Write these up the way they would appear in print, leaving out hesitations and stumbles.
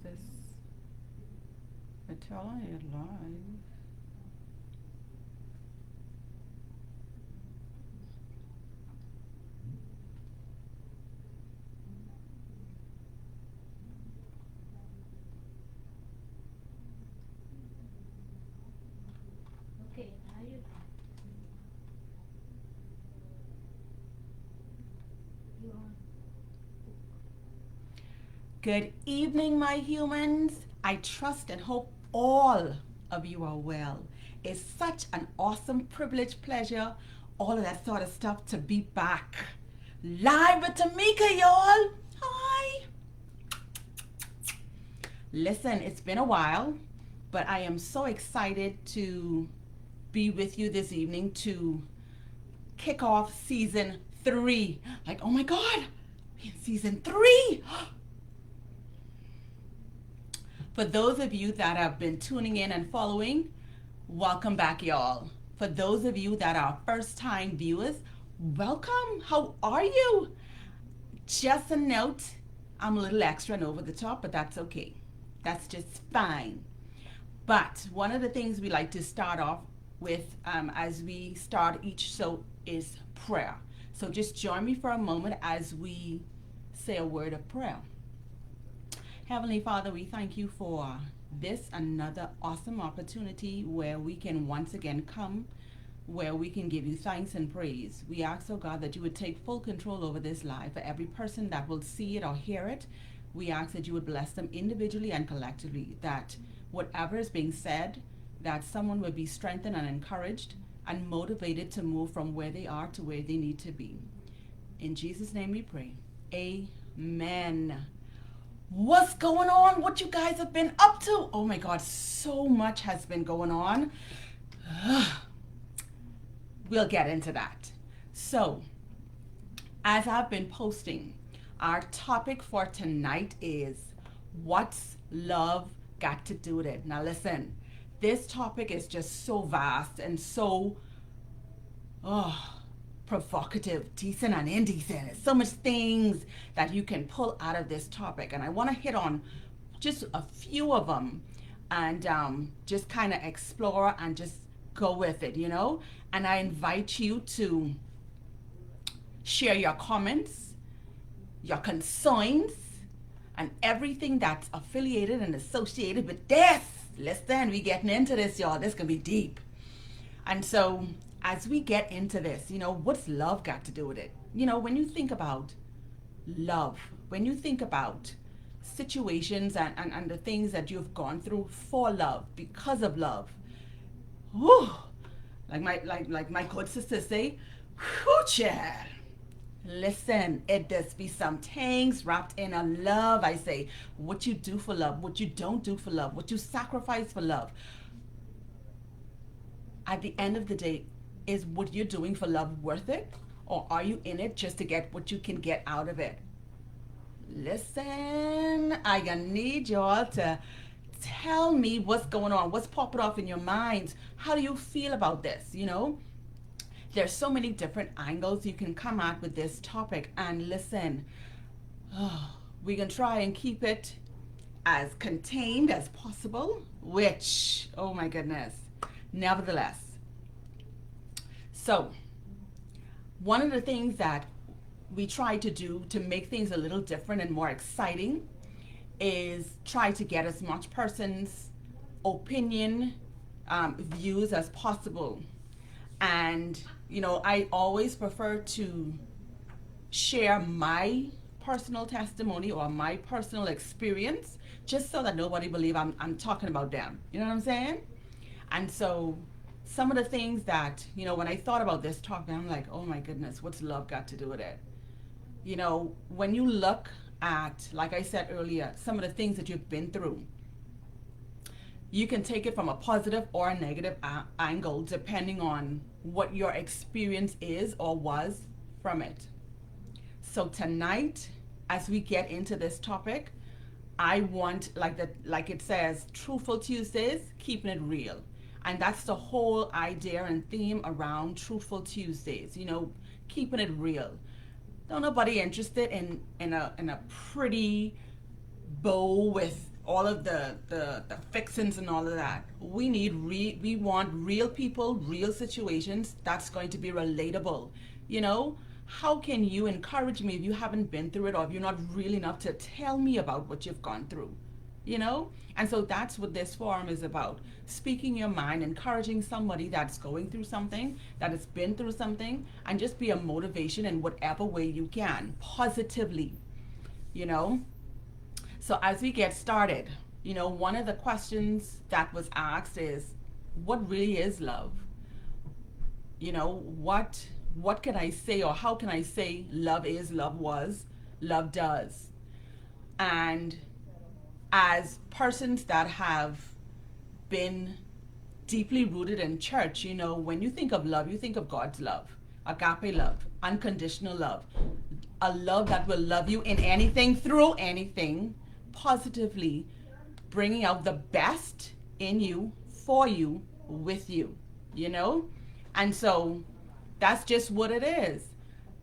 this? I tell it live. Okay, now you on. Good evening, my humans. I trust and hope all of you are well. It's such an awesome privilege, pleasure, all of that sort of stuff to be back. Live with Tamika, y'all. Hi. Listen, it's been a while, but I am so excited to be with you this evening to kick off season 3. Like, oh my God, we're in season 3. For those of you that have been tuning in and following, welcome back, y'all. For those of you that are first time viewers, welcome. How are you? Just a note, I'm a little extra and over the top, but that's okay. That's just fine. But one of the things we like to start off with as we start each show is prayer. So just join me for a moment as we say a word of prayer. Heavenly Father, we thank you for this another awesome opportunity where we can once again come, where we can give you thanks and praise. We ask, oh God, that you would take full control over this live. For every person that will see it or hear it, we ask that you would bless them individually and collectively, that whatever is being said, that someone would be strengthened and encouraged and motivated to move from where they are to where they need to be. In Jesus' name we pray. Amen. What's going on? What you guys have been up to? Oh my God, so much has been going on. We'll get into that. So, as I've been posting, our topic for tonight is what's love got to do with it? Now, listen, this topic is just so vast and so oh, provocative, decent, and indecent. There's so much things that you can pull out of this topic, and I want to hit on just a few of them and just kind of explore and just go with it, you know. And I invite you to share your comments, your concerns, and everything that's affiliated and associated with this. Listen, we getting into this, y'all. This gonna be deep. And so, as we get into this, you know, what's love got to do with it? You know, when you think about love, when you think about situations and the things that you've gone through for love, because of love, whew, like my good sisters say, whew, child. Listen, it does be some things wrapped in a love. I say, what you do for love, what you don't do for love, what you sacrifice for love. At the end of the day, is what you're doing for love worth it? Or are you in it just to get what you can get out of it? Listen, I gonna need y'all to tell me what's going on, what's popping off in your minds. How do you feel about this? You know, there's so many different angles you can come at with this topic. And listen, oh, we can try and keep it as contained as possible, which, oh my goodness, nevertheless. So, one of the things that we try to do to make things a little different and more exciting is try to get as much person's opinion, views as possible. And, you know, I always prefer to share my personal testimony or my personal experience just so that nobody believe I'm talking about them. You know what I'm saying? And so some of the things that, you know, when I thought about this topic, I'm like, oh my goodness, what's love got to do with it? You know, when you look at, like I said earlier, some of the things that you've been through, you can take it from a positive or a negative angle depending on what your experience is or was from it. So tonight, as we get into this topic, I want, like it says, Truthful Tuesdays, keeping it real. And that's the whole idea and theme around Truthful Tuesdays, you know, keeping it real. Don't nobody interested in a pretty bow with all of the fixins and all of that. We want real people, real situations that's going to be relatable. You know, how can you encourage me if you haven't been through it, or if you're not real enough to tell me about what you've gone through? You know? And so that's what this forum is about. Speaking your mind, encouraging somebody that's going through something, that has been through something, and just be a motivation in whatever way you can, positively, you know? So as we get started, you know, one of the questions that was asked is, what really is love? You know, what can I say, or how can I say love is, love was, love does? And as persons that have been deeply rooted in church, you know, when you think of love, you think of God's love, agape love, unconditional love, a love that will love you in anything, through anything, positively, bringing out the best in you, for you, with you, you know? And so that's just what it is.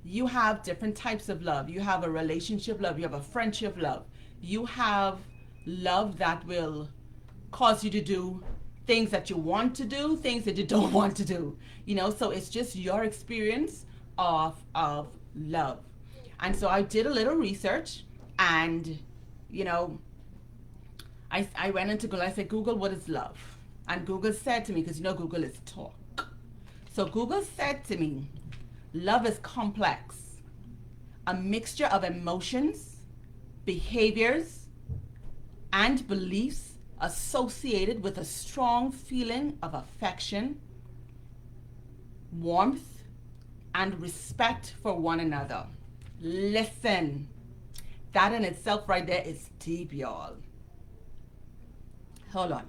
You have different types of love. You have a relationship love, you have a friendship love, you have love that will cause you to do things that you want to do, things that you don't want to do. You know, so it's just your experience of love. And so I did a little research, and you know, I went into Google. I said, Google, what is love? And Google said to me, because you know Google is talk. So Google said to me, love is complex, a mixture of emotions, behaviors, and beliefs associated with a strong feeling of affection, warmth, and respect for one another. Listen, that in itself right there is deep, y'all. Hold on.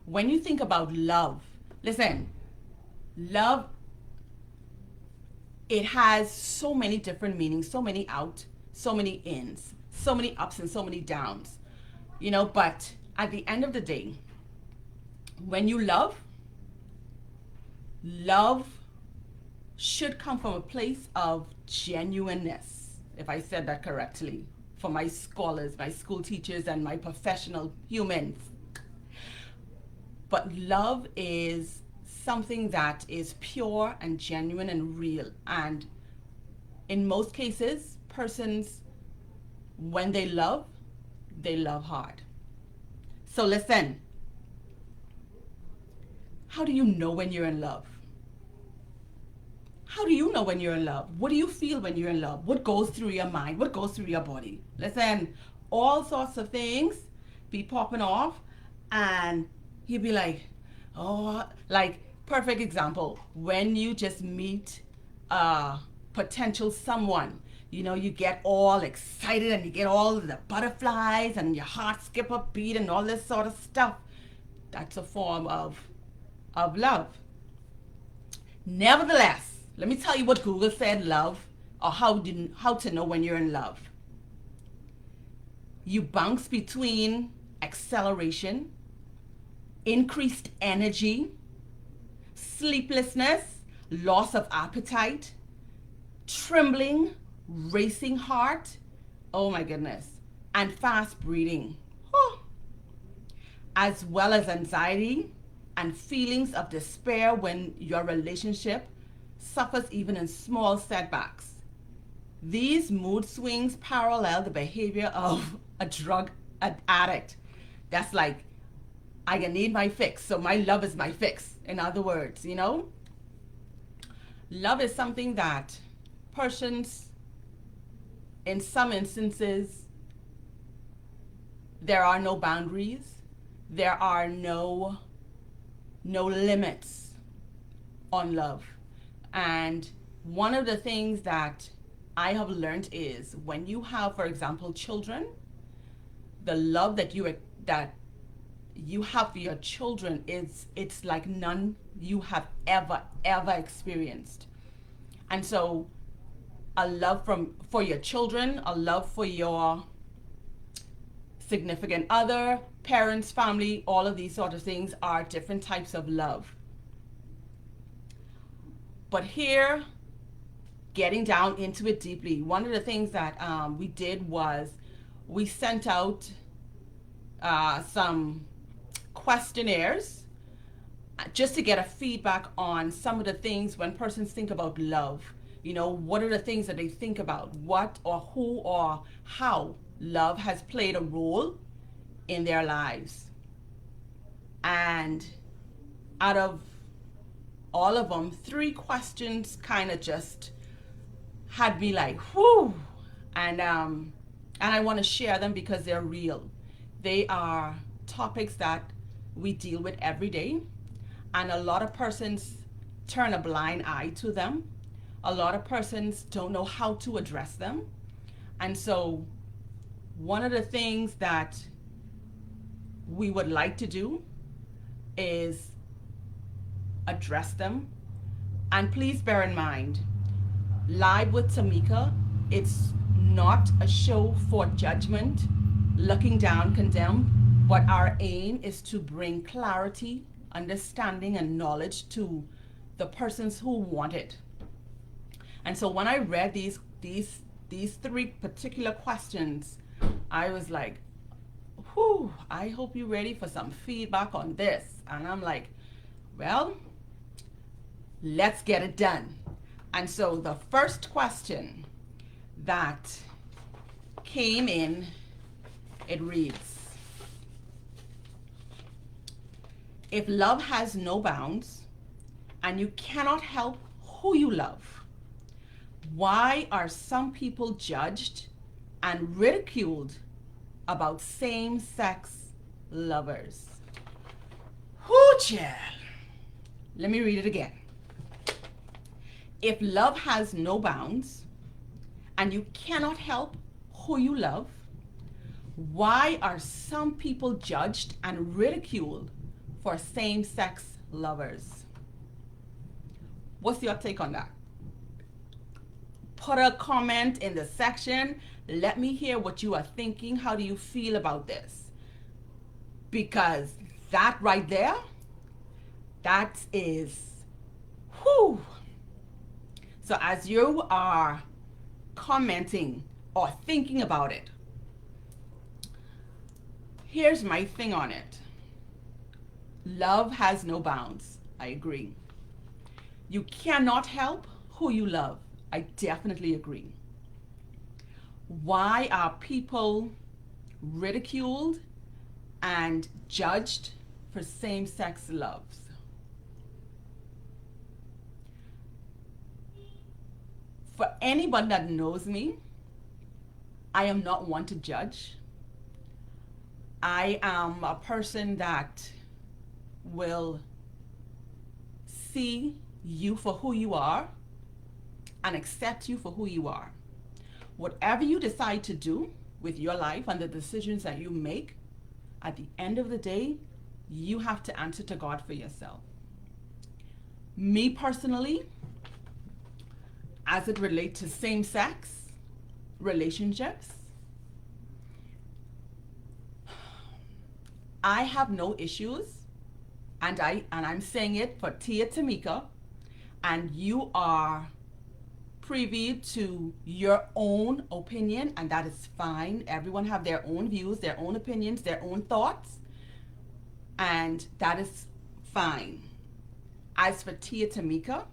When you think about love, listen, love, it has so many different meanings, so many out, so many ins, so many ups and so many downs. You know, but at the end of the day, when you love, love should come from a place of genuineness, if I said that correctly, for my scholars, my school teachers, and my professional humans. But love is something that is pure and genuine and real. And in most cases, persons, when they love hard. So listen, how do you know when you're in love? How do you know when you're in love? What do you feel when you're in love? What goes through your mind? What goes through your body? Listen, all sorts of things be popping off, and you'd be like, oh, like, perfect example, when you just meet a potential someone, you know, you get all excited and you get all the butterflies and your heart skip a beat and all this sort of stuff. That's a form of love. Nevertheless, let me tell you what Google said love, or how to know when you're in love. You bounce between acceleration, increased energy, sleeplessness, loss of appetite, trembling, racing heart, oh my goodness, and fast breathing, as well as anxiety and feelings of despair when your relationship suffers even in small setbacks. These mood swings parallel the behavior of a drug addict. That's like, I need my fix, so my love is my fix. In other words, you know, love is something that persons, in some instances, there are no boundaries, there are no limits on love. And one of the things that I have learned is, when you have, for example, children, the love that you have for your children it's like none you have ever experienced. And so a love for your children, a love for your significant other, parents, family, all of these sort of things are different types of love. But here, getting down into it deeply, one of the things that we did was we sent out some questionnaires just to get a feedback on some of the things when persons think about love. What are the things that they think about? What or who or how love has played a role in their lives. And out of all of them, three questions kind of just had me like, whoo. And I want to share them because they're real. They are topics that we deal with every day, and a lot of persons turn a blind eye to them. A lot of persons don't know how to address them. And so, one of the things that we would like to do is address them. And please bear in mind, Live with Tamika, it's not a show for judgment, looking down, condemn, but our aim is to bring clarity, understanding, and knowledge to the persons who want it. And so when I read these three particular questions, I was like, whew, I hope you're ready for some feedback on this. And I'm like, well, let's get it done. And so the first question that came in, it reads, if love has no bounds and you cannot help who you love, why are some people judged and ridiculed about same-sex lovers? Whoo, child. Let me read it again. If love has no bounds and you cannot help who you love, why are some people judged and ridiculed for same-sex lovers? What's your take on that? Put a comment in the section. Let me hear what you are thinking. How do you feel about this? Because that right there, that is, whew. So as you are commenting or thinking about it, here's my thing on it. Love has no bounds. I agree. You cannot help who you love. I definitely agree. Why are people ridiculed and judged for same-sex loves? For anyone that knows me, I am not one to judge. I am a person that will see you for who you are and accept you for who you are. Whatever you decide to do with your life and the decisions that you make, at the end of the day, you have to answer to God for yourself. Me personally, as it relates to same-sex relationships, I have no issues, and I'm saying it for Tia Tamika, and you are privy to your own opinion, and that is fine. Everyone have their own views, their own opinions, their own thoughts, and that is fine. As for Tia Tamika,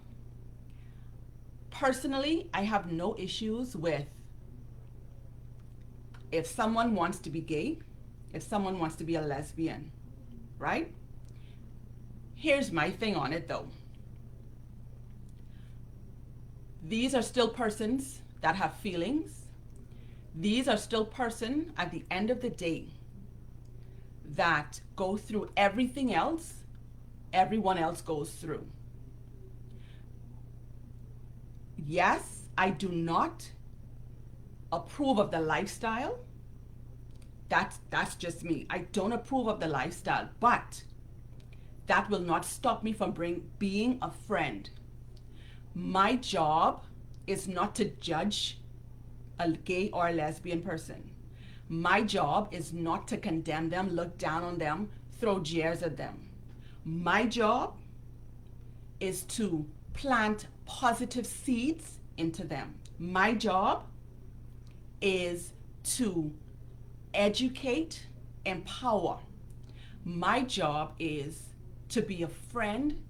personally, I have no issues with if someone wants to be gay, if someone wants to be a lesbian, right? Here's my thing on it though. These are still persons that have feelings. These are still persons at the end of the day that go through everything else everyone else goes through. Yes, I do not approve of the lifestyle. That's just me. I don't approve of the lifestyle, but that will not stop me from being a friend. My job is not to judge a gay or a lesbian person. My job is not to condemn them, look down on them, throw jeers at them. My job is to plant positive seeds into them. My job is to educate empower. My job is to be a friend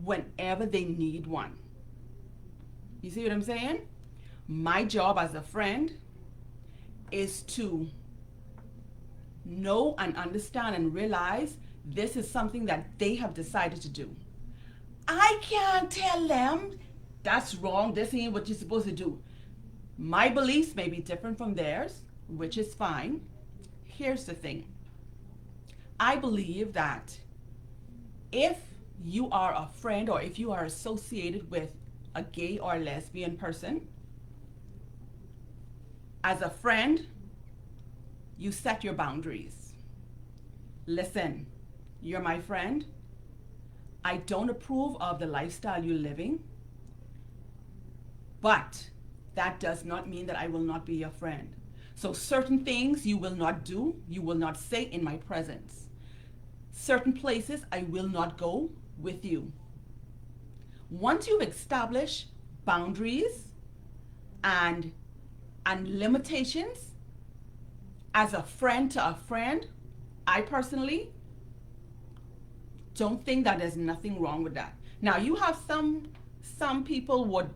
whenever they need one. You see what I'm saying? My job as a friend is to know and understand and realize this is something that they have decided to do. I can't tell them that's wrong, this ain't what you're supposed to do. My beliefs may be different from theirs, which is fine. Here's the thing, I believe that if you are a friend or if you are associated with a gay or lesbian person, as a friend, you set your boundaries. Listen, you're my friend. I don't approve of the lifestyle you're living, but that does not mean that I will not be your friend. So certain things you will not do, you will not say in my presence. Certain places I will not go with you. Once you've established boundaries and limitations as a friend to a friend, I personally don't think that there's nothing wrong with that. Now you have some people would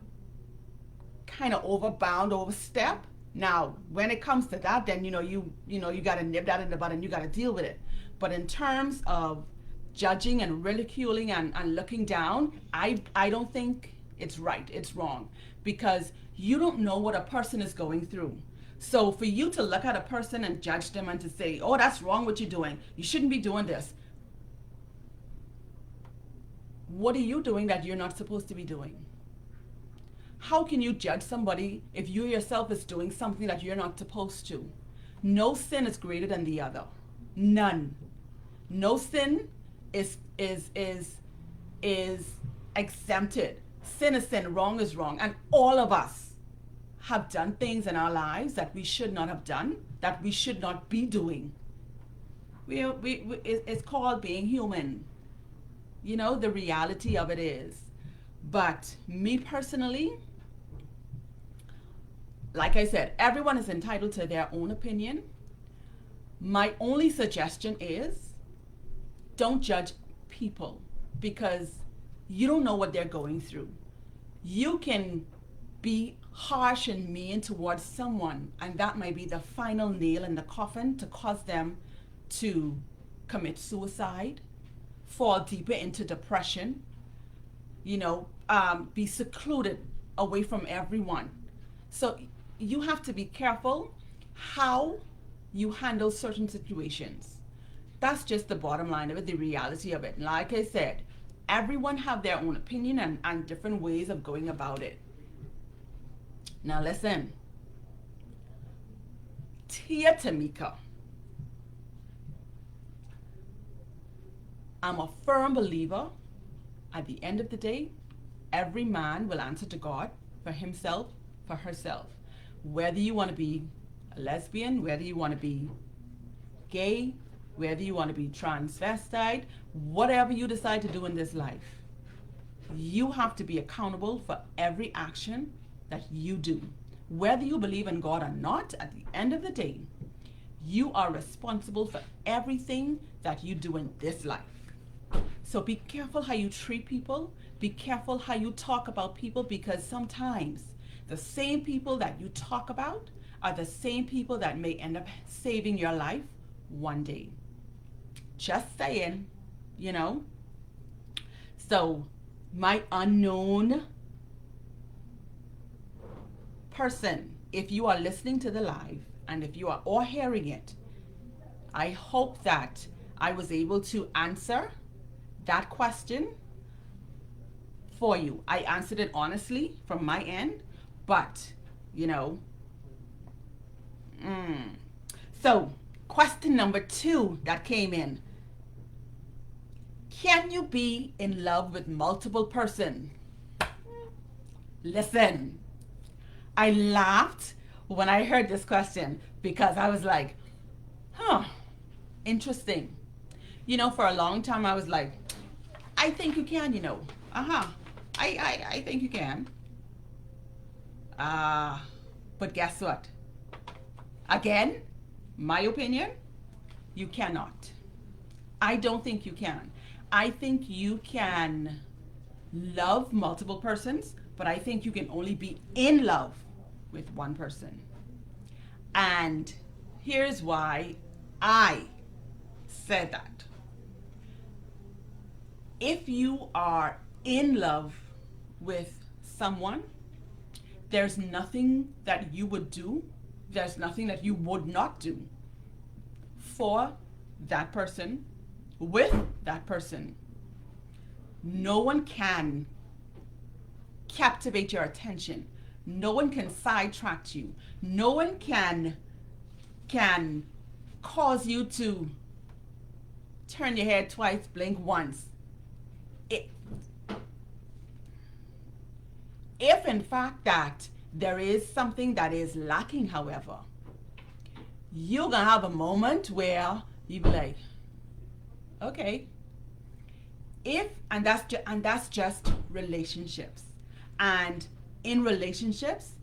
kind of overbound, overstep. Now, when it comes to that, then you got to nip that in the bud and you got to deal with it. But in terms of judging and ridiculing and looking down, I don't think it's right. It's wrong because you don't know what a person is going through. So for you to look at a person and judge them and to say, "Oh, that's wrong what you're doing. You shouldn't be doing this." What are you doing that you're not supposed to be doing? How can you judge somebody if you yourself is doing something that you're not supposed to? No sin is greater than the other. None. No sin is exempted. Sin is sin, wrong is wrong. And all of us have done things in our lives that we should not have done, that we should not be doing. It's called being human. The reality of it is. But me personally, like I said, everyone is entitled to their own opinion. My only suggestion is don't judge people because you don't know what they're going through. You can be harsh and mean towards someone, and that might be the final nail in the coffin to cause them to commit suicide, fall deeper into depression, be secluded away from everyone. So you have to be careful how you handle certain situations. That's just the bottom line of it, the reality of it. Like I said, everyone have their own opinion and different ways of going about it. Now listen, dear Tamika, I'm a firm believer at the end of the day, every man will answer to God for himself, for herself. Whether you want to be a lesbian, whether you want to be gay, whether you want to be transvestite, whatever you decide to do in this life, you have to be accountable for every action that you do. Whether you believe in God or not, at the end of the day, you are responsible for everything that you do in this life. So be careful how you treat people. Be careful how you talk about people because sometimes the same people that you talk about are the same people that may end up saving your life one day. Just saying, So my unknown person, if you are listening to the live and if you are all hearing it, I hope that I was able to answer that question for you. I answered it honestly from my end, but So question number 2 that came in: can you be in love with multiple person? Listen, I laughed when I heard this question because I was like, interesting. For a long time I was like, I think you can, I think you can. But guess what? Again, My opinion, you cannot. I don't think you can. I think you can love multiple persons, but I think you can only be in love with one person. And here's why I said that. If you are in love with someone, there's nothing that you would do, there's nothing that you would not do for that person, with that person. No one can captivate your attention. No one can sidetrack you. No one can cause you to turn your head twice, blink once. It, if in fact that there is something that is lacking, however, you're gonna have a moment where you be like, okay, if and that's just relationships, and in relationships,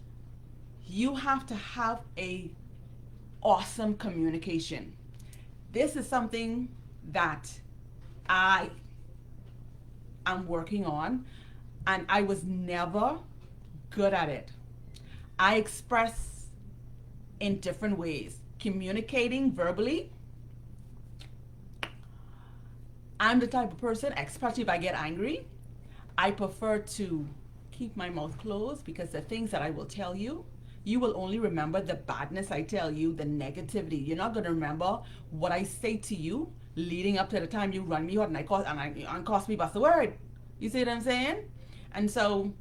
you have to have a awesome communication. This is something that I am working on, and I was never good at it. I express in different ways. Communicating verbally, I'm the type of person, especially if I get angry, I prefer to keep my mouth closed, because the things that I will tell you, you will only remember the badness I tell you, the negativity. You're not going to remember what I say to you leading up to the time you run me out and cost me but the word. You see what I'm saying? And so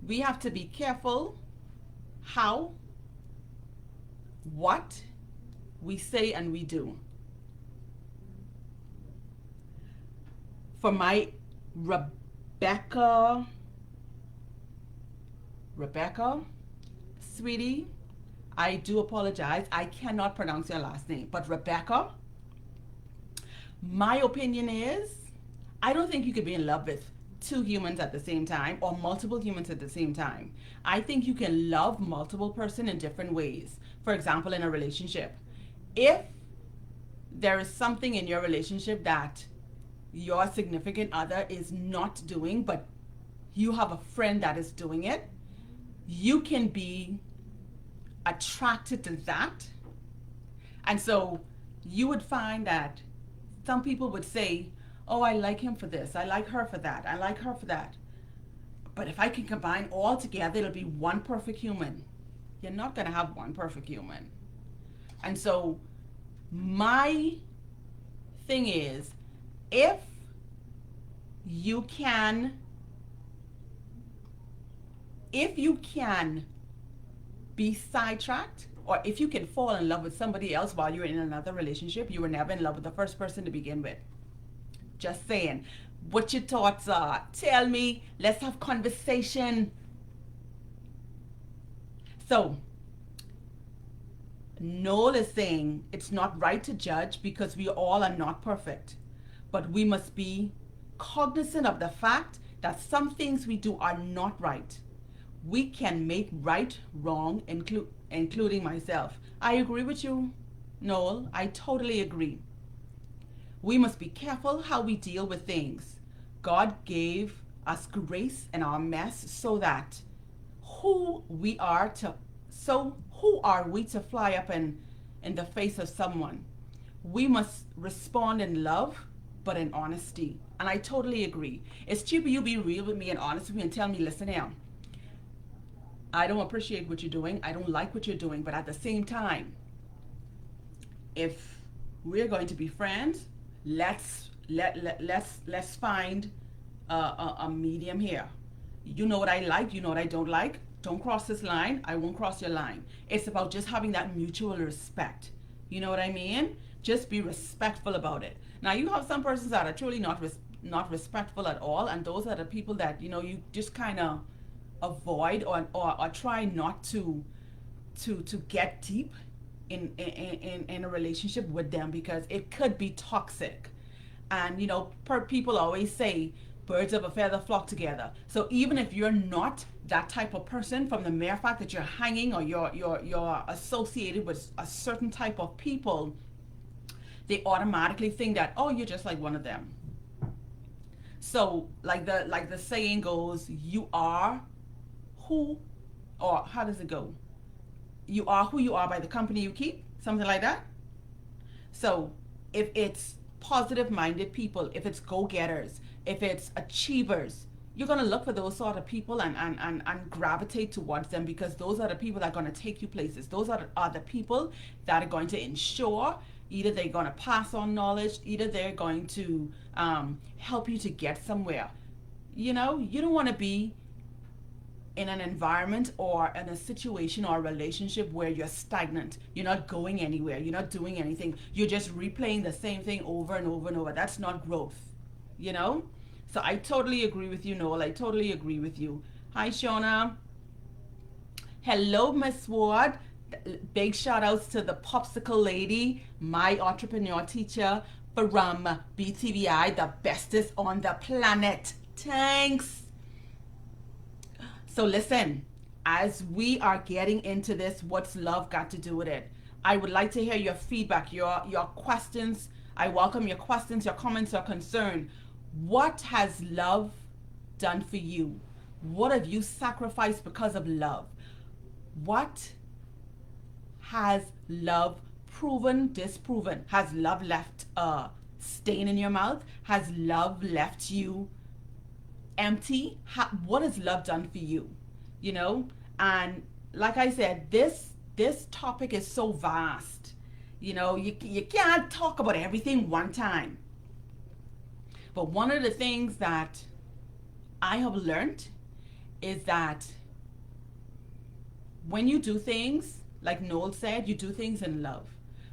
we have to be careful how, what we say and we do. For my Rebecca, sweetie, I do apologize. I cannot pronounce your last name. But Rebecca, my opinion is, I don't think you could be in love with two humans at the same time or multiple humans at the same time. I think you can love multiple person in different ways. For example, in a relationship, if there is something in your relationship that your significant other is not doing, but you have a friend that is doing it, you can be attracted to that. And so you would find that some people would say, oh, I like him for this, I like her for that, I like her for that. But if I can combine all together, it'll be one perfect human. You're not going to have one perfect human. And so my thing is, if you can be sidetracked, or if you can fall in love with somebody else while you're in another relationship, you were never in love with the first person to begin with. Just saying. What your thoughts are, tell me. Let's have conversation. So Noel is saying it's not right to judge because we all are not perfect, but we must be cognizant of the fact that some things we do are not right. We can make right wrong, including myself. I agree with you, Noel. I totally agree. We must be careful how we deal with things. God gave us grace in our mess so that who we are to so who are we to fly up in the face of someone? We must respond in love, but in honesty. And I totally agree. It's cheaper you be real with me and honest with me and tell me, listen here, I don't appreciate what you're doing. I don't like what you're doing. But at the same time, if we're going to be friends, let's find a medium here. You know what I like. You know what I don't like. Don't cross this line. I won't cross your line. It's about just having that mutual respect. You know what I mean? Just be respectful about it. Now you have some persons that are truly not respectful at all, and those are the people that you just kind of avoid or try not to get deep in a relationship with them, because it could be toxic. And people always say birds of a feather flock together. So even if you're not that type of person from the mere fact that you're hanging or you're associated with a certain type of people, they automatically think that, oh, you're just like one of them. So like the saying goes, you are who, or how does it go? You are who you are by the company you keep, something like that. So if it's positive minded people, if it's go getters, if it's achievers, you're going to look for those sort of people and gravitate towards them, because those are the people that are going to take you places. Those are the people that are going to ensure either they're going to pass on knowledge, either they're going to help you to get somewhere. You don't want to be in an environment or in a situation or a relationship where you're stagnant. You're not going anywhere. You're not doing anything. You're just replaying the same thing over and over and over. That's not growth, you know? So I totally agree with you, Noel. I totally agree with you. Hi, Shauna. Hello, Miss Ward. Big shout outs to the popsicle lady, my entrepreneur teacher from BTVI, the bestest on the planet. Thanks. So listen, as we are getting into this, what's love got to do with it? I would like to hear your feedback, your questions. I welcome your questions, your comments, your concern. What has love done for you? What have you sacrificed because of love? What has love proven, disproven? Has love left a stain in your mouth? Has love left you empty? What has love done for you? And like I said, this topic is so vast. You can't talk about everything one time. But one of the things that I have learned is that when you do things, like Noel said, you do things in love,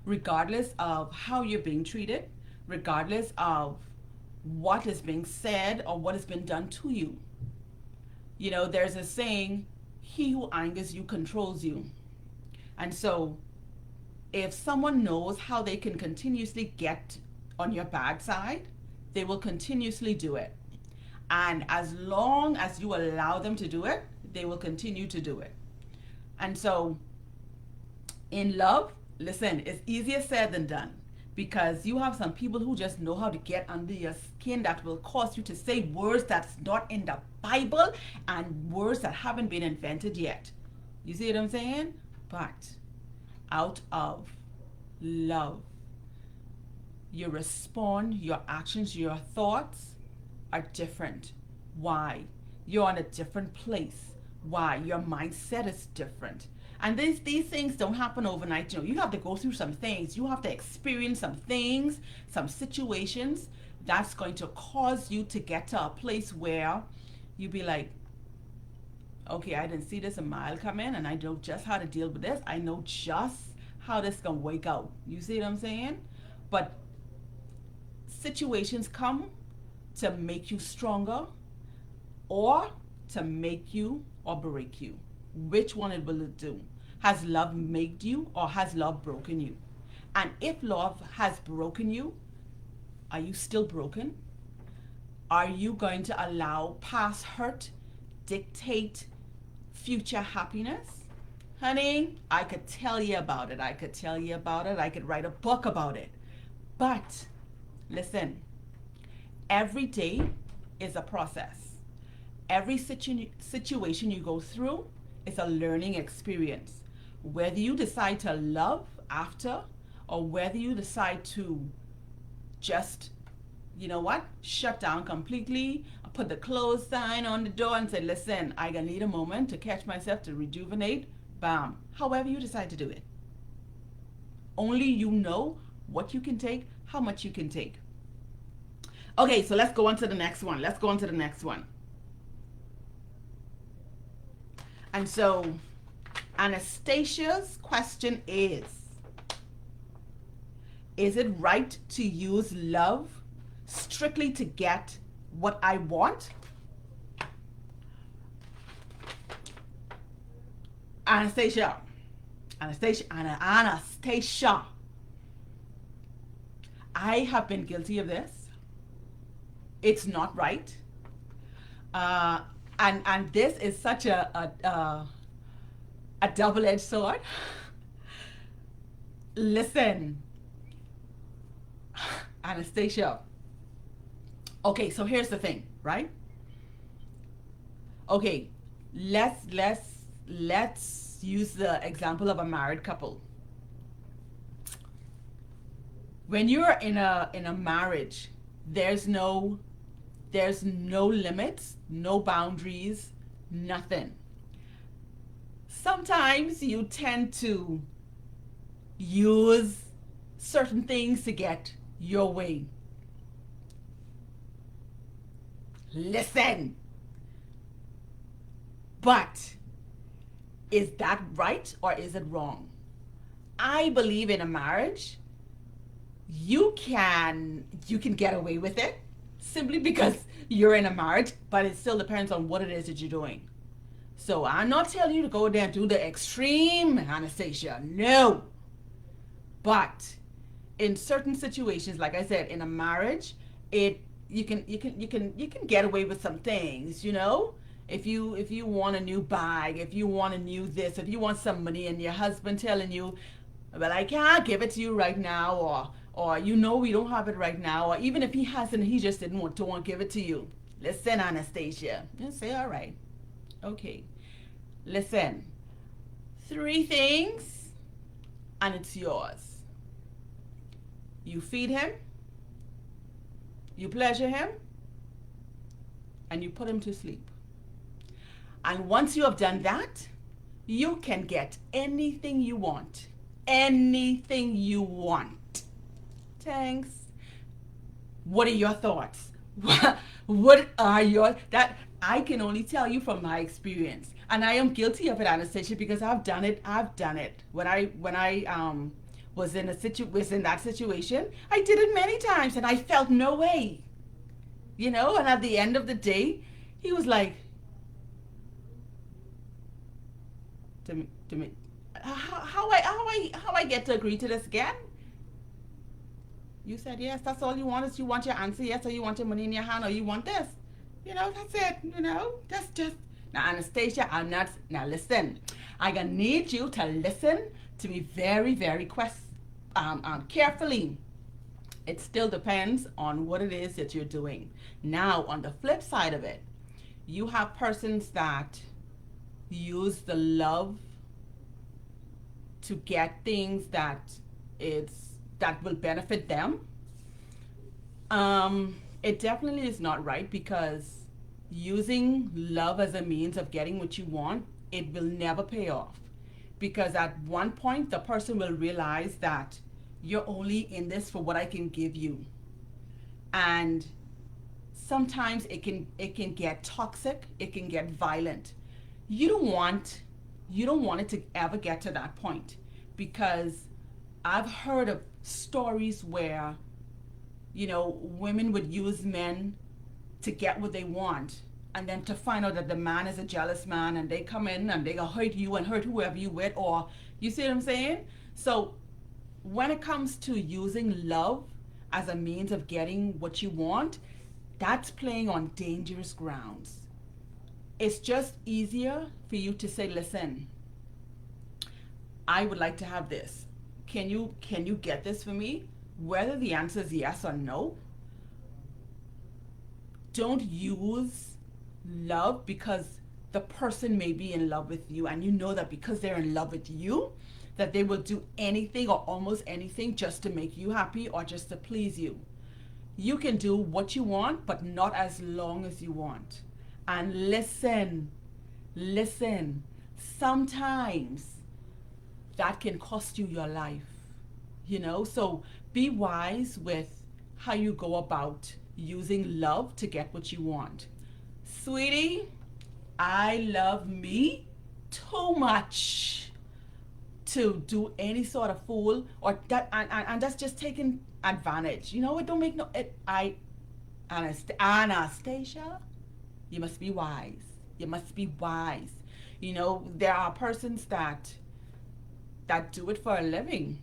regardless of how you're being treated, regardless of what is being said or what has been done to you. There's a saying, he who angers you controls you. And so if someone knows how they can continuously get on your bad side, they will continuously do it. And as long as you allow them to do it, they will continue to do it. And so in love, listen, it's easier said than done, because you have some people who just know how to get under your skin that will cause you to say words that's not in the Bible and words that haven't been invented yet. You see what I'm saying? But out of love, you respond, your actions, your thoughts are different. Why? You're on a different place. Why? Your mindset is different. And these things don't happen overnight. You have to go through some things. You have to experience some things, some situations that's going to cause you to get to a place where you be like, okay, I didn't see this a mile come in, and I know just how to deal with this. I know just how this gonna wake out. You see what I'm saying? But situations come to make you stronger or to make you or break you. Which one it will it do? Has love made you or has love broken you? And if love has broken you, are you still broken? Are you going to allow past hurt dictate future happiness? Honey, I could tell you about it. I could tell you about it. I could write a book about it. But listen, every day is a process. Every situation you go through is a learning experience. Whether you decide to love after or whether you decide to just, shut down completely, put the close sign on the door and say, listen, I gonna need a moment to catch myself, to rejuvenate, bam. However you decide to do it. Only you know what you can take, how much you can take. Okay, so let's go on to the next one. And so Anastasia's question is it right to use love strictly to get what I want? Anastasia. I have been guilty of this. It's not right. and this is such a double-edged sword. Listen, Anastasia. Okay, so here's the thing, right? Okay, let's use the example of a married couple. When you're in a marriage, there's no there's no limits, no boundaries, nothing. Sometimes you tend to use certain things to get your way. Listen, but is that right or is it wrong? I believe in a marriage, you can get away with it simply because you're in a marriage, but it still depends on what it is that you're doing. So I'm not telling you to go there and do the extreme, Anastasia. No. But in certain situations, like I said, in a marriage, it you can get away with some things, you know? If you want a new bag, if you want a new this, if you want some money and your husband telling you, well, I can't give it to you right now, or we don't have it right now, or even if he hasn't, he just didn't want to give it to you. Listen, Anastasia. You say, all right, okay. Listen, three things, and it's yours. You feed him, you pleasure him, and you put him to sleep. And once you have done that, you can get anything you want. Anything you want. Thanks. What are your thoughts? What are your that I can only tell you from my experience, and I am guilty of it, Anastasia, because I've done it. I've done it when I was in that situation. I did it many times, and I felt no way, And at the end of the day, he was like, to me, how I get to agree to this again? You said yes. That's all you want is you want your answer yes, or you want your money in your hand, or you want this. That's it. That's just now, Anastasia. I'm not now. Listen, I gonna need you to listen to me very, very carefully. It still depends on what it is that you're doing. Now, on the flip side of it, you have persons that use the love to get things that will benefit them. It definitely is not right, because using love as a means of getting what you want, it will never pay off, because at one point the person will realize that you're only in this for what I can give you, and sometimes it can get toxic, it can get violent. You don't want it to ever get to that point, because I've heard of stories where women would use men to get what they want, and then to find out that the man is a jealous man, and they come in and they gonna hurt you and hurt whoever you with, or you see what I'm saying? So when it comes to using love as a means of getting what you want, that's playing on dangerous grounds. It's just easier for you to say, listen, I would like to have this. Can you get this for me? Whether the answer is yes or no, don't use love, because the person may be in love with you, and you know that because they're in love with you, that they will do anything or almost anything just to make you happy or just to please you. You can do what you want, but not as long as you want. And listen, sometimes that can cost you your life, So be wise with how you go about using love to get what you want. Sweetie, I love me too much to do any sort of fool or that, and that's just taking advantage. It don't make no it. Anastasia, you must be wise. You must be wise. There are persons that do it for a living.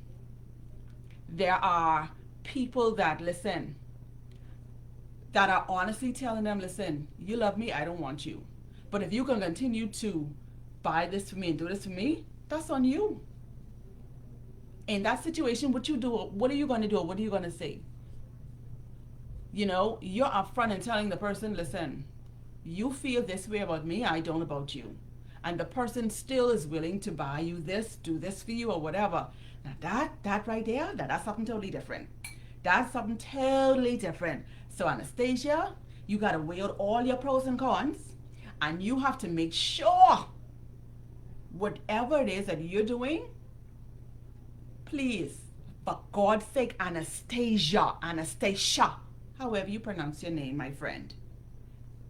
There are people that listen, that are honestly telling them, listen, you love me, I don't want you. But if you can continue to buy this for me and do this for me, that's on you. In that situation, what you do, what are you going to do? What are you going to say? You're upfront and telling the person, listen, you feel this way about me, I don't about you. And the person still is willing to buy you this, do this for you, or whatever. Now that right there, that's something totally different. That's something totally different. So Anastasia, you gotta weigh out all your pros and cons, and you have to make sure whatever it is that you're doing, please, for God's sake, Anastasia, however you pronounce your name, my friend,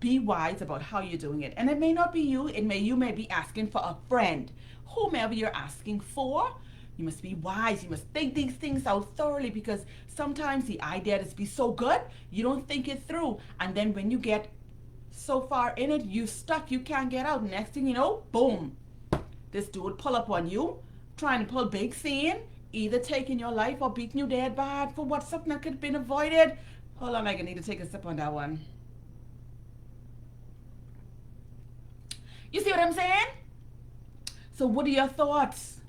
be wise about how you're doing it. And it may not be you, you may be asking for a friend. Whomever you're asking for, you must be wise. You must think these things out thoroughly, because sometimes the idea is be so good, you don't think it through. And then when you get so far in it, you stuck, you can't get out. Next thing you know, boom, this dude pull up on you, trying to pull big scene, either taking your life or beating you dead bad for what something that could have been avoided. Hold on, I need to take a sip on that one. You see what I'm saying? So what are your thoughts?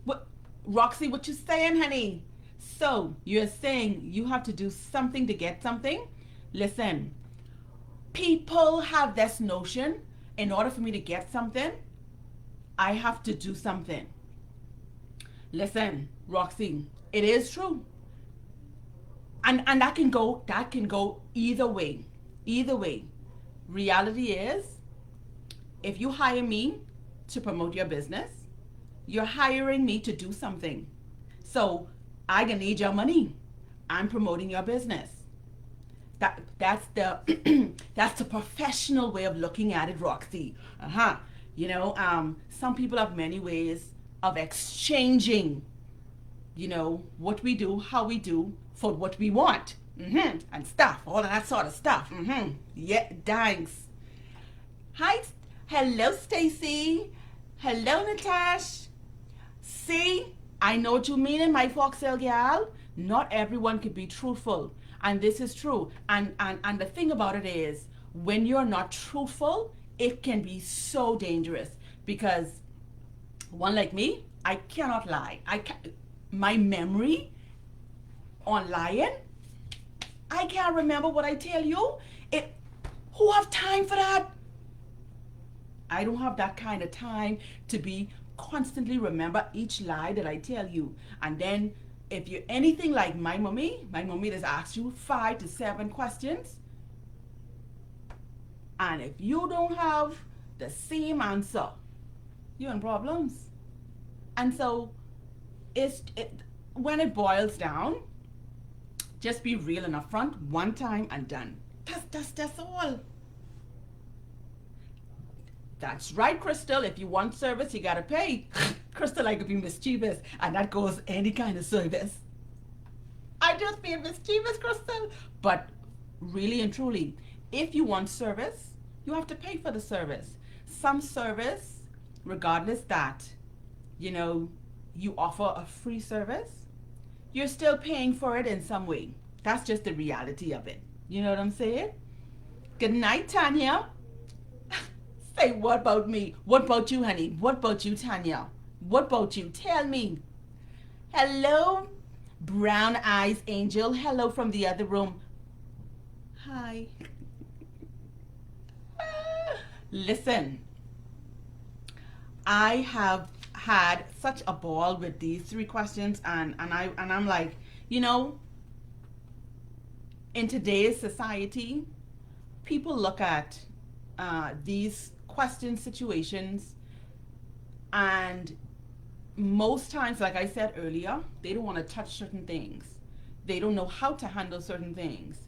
What, Roxy, what you saying, honey? So you're saying you have to do something to get something? Listen, people have this notion, in order for me to get something, I have to do something. Listen, Roxy, it is true. And that can go either way. Either way. Reality is, if you hire me to promote your business, you're hiring me to do something. So I gonna need your money. I'm promoting your business. That's the that's the professional way of looking at it, Roxy. Some people have many ways of exchanging, what we do, how we do, for what we want, and stuff, all of that sort of stuff. Yeah, thanks. Hi, hello, Stacy. Hello, Natasha. See, I know what you mean in my foxtail gal. Not everyone can be truthful, and this is true. And the thing about it is, when you're not truthful, it can be so dangerous, because one like me, I cannot lie. My memory on lying, I can't remember what I tell you. Who have time for that? I don't have that kind of time to be constantly remember each lie that I tell you. And then if you're anything like my mommy just asks you 5 to 7 questions. And if you don't have the same answer, you're in problems. And so when it boils down, just be real and upfront one time and done. That's all. That's right, Crystal. If you want service, you gotta pay. Crystal, I could be mischievous, and that goes any kind of service. I just being mischievous, Crystal. But really and truly, if you want service, you have to pay for the service. Some service, regardless that, you offer a free service, you're still paying for it in some way. That's just the reality of it. You know what I'm saying? Good night, Tanya. Say, what about me? What about you, honey? What about you, Tanya? What about you? Tell me. Hello, Brown Eyes Angel. Hello from the other room. Hi. Listen, I have had such a ball with these 3 questions, and I'm like, in today's society, people look at these question situations, and most times, like I said earlier, they don't want to touch certain things. They don't know how to handle certain things.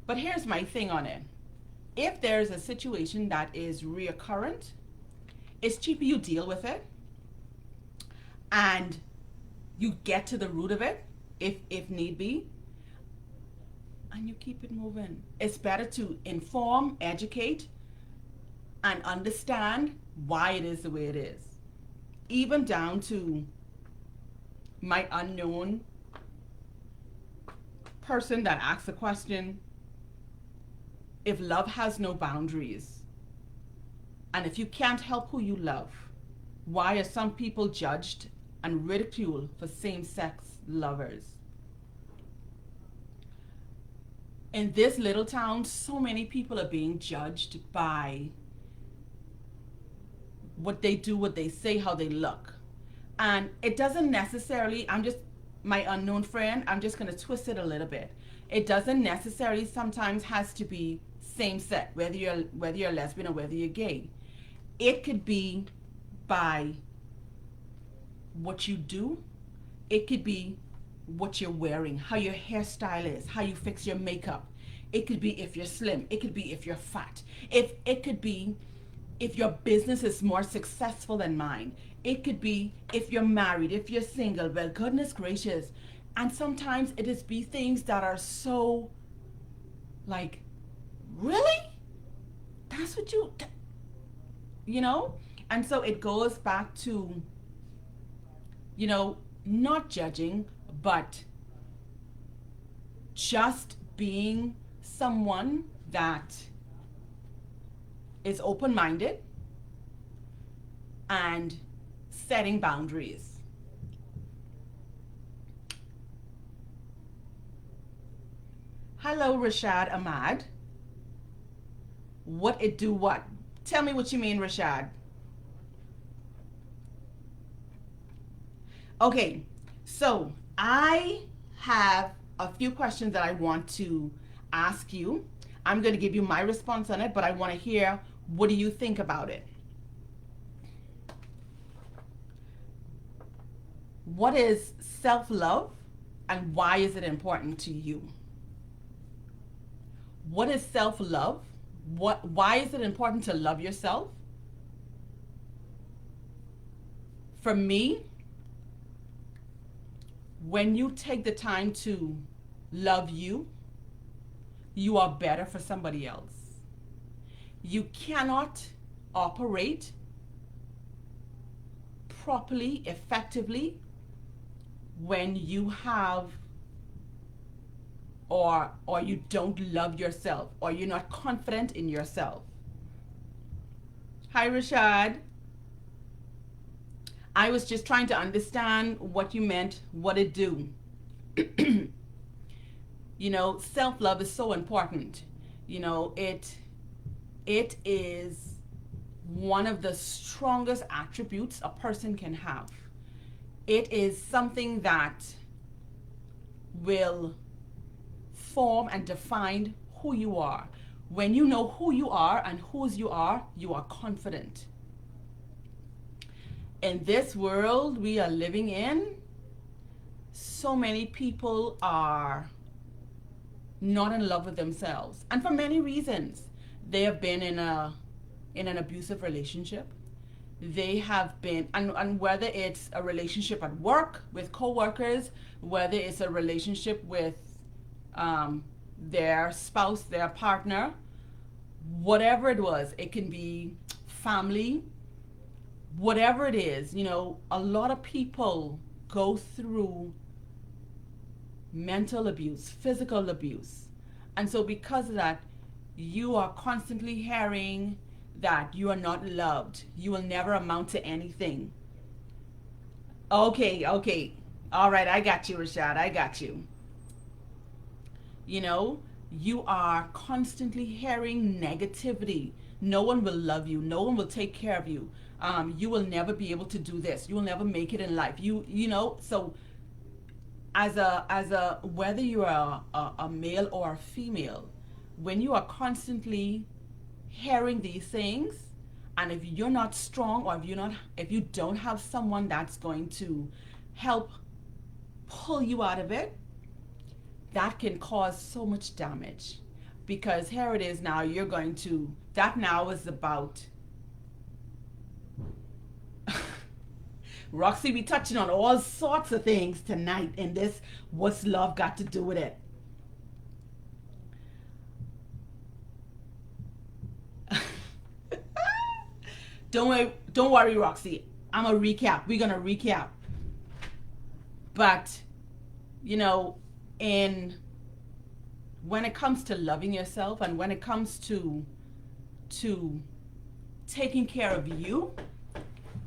But here's my thing on it. If there's a situation that is reoccurrent, it's cheaper you deal with it and you get to the root of it, if need be, and you keep it moving. It's better to inform, educate, and understand why it is the way it is. Even down to my unknown person that asks a question, if love has no boundaries, And if you can't help who you love, why are some people judged and ridiculed for same sex lovers? In this little town, so many people are being judged by what they do, what they say, how they look. And it doesn't necessarily, I'm just my unknown friend, I'm just going to twist it a little bit. It doesn't necessarily sometimes has to be same sex, whether you're lesbian or whether you're gay. It could be by what you do. It could be what you're wearing, how your hairstyle is, how you fix your makeup. It could be if you're slim. It could be if you're fat. If it could be if your business is more successful than mine. It could be if you're married, if you're single. Well, goodness gracious. And sometimes it is be things that are so like, really? That's what you know? And so it goes back to, not judging, but just being someone that is open minded and setting boundaries. Hello, Rashad Ahmad. What it do what? Tell me what you mean, Rashad. Okay, so I have a few questions that I want to ask you. I'm going to give you my response on it, but I want to hear what do you think about it? What is self-love and why is it important to you? What is self-love? Why is it important to love yourself? For me, when you take the time to love you, you are better for somebody else. You cannot operate properly, effectively when you have or you don't love yourself or you're not confident in yourself. Hi, Rashad. I was just trying to understand what you meant, what it do. Self-love is so important. It is one of the strongest attributes a person can have. It is something that will form and define who you are. When you know who you are and whose you are confident. In this world we are living in, so many people are not in love with themselves, and for many reasons. They have been in an abusive relationship. They have been, and whether it's a relationship at work with coworkers, whether it's a relationship with their spouse, their partner, whatever it was, it can be family, whatever it is, a lot of people go through mental abuse, physical abuse. And so because of that, you are constantly hearing that you are not loved. You will never amount to anything. Okay. All right, I got you, Rashad. I got you. You are constantly hearing negativity. No one will love you. No one will take care of you. You will never be able to do this. You will never make it in life. So as a whether you are a male or a female, when you are constantly hearing these things, and if you're not strong, or if you don't have someone that's going to help pull you out of it, that can cause so much damage. Because here it is now, that now is about Roxy, we touching on all sorts of things tonight in this What's Love Got to Do with It? Don't worry, Roxy. I'm gonna recap. We're gonna recap. But, in when it comes to loving yourself, and when it comes to taking care of you,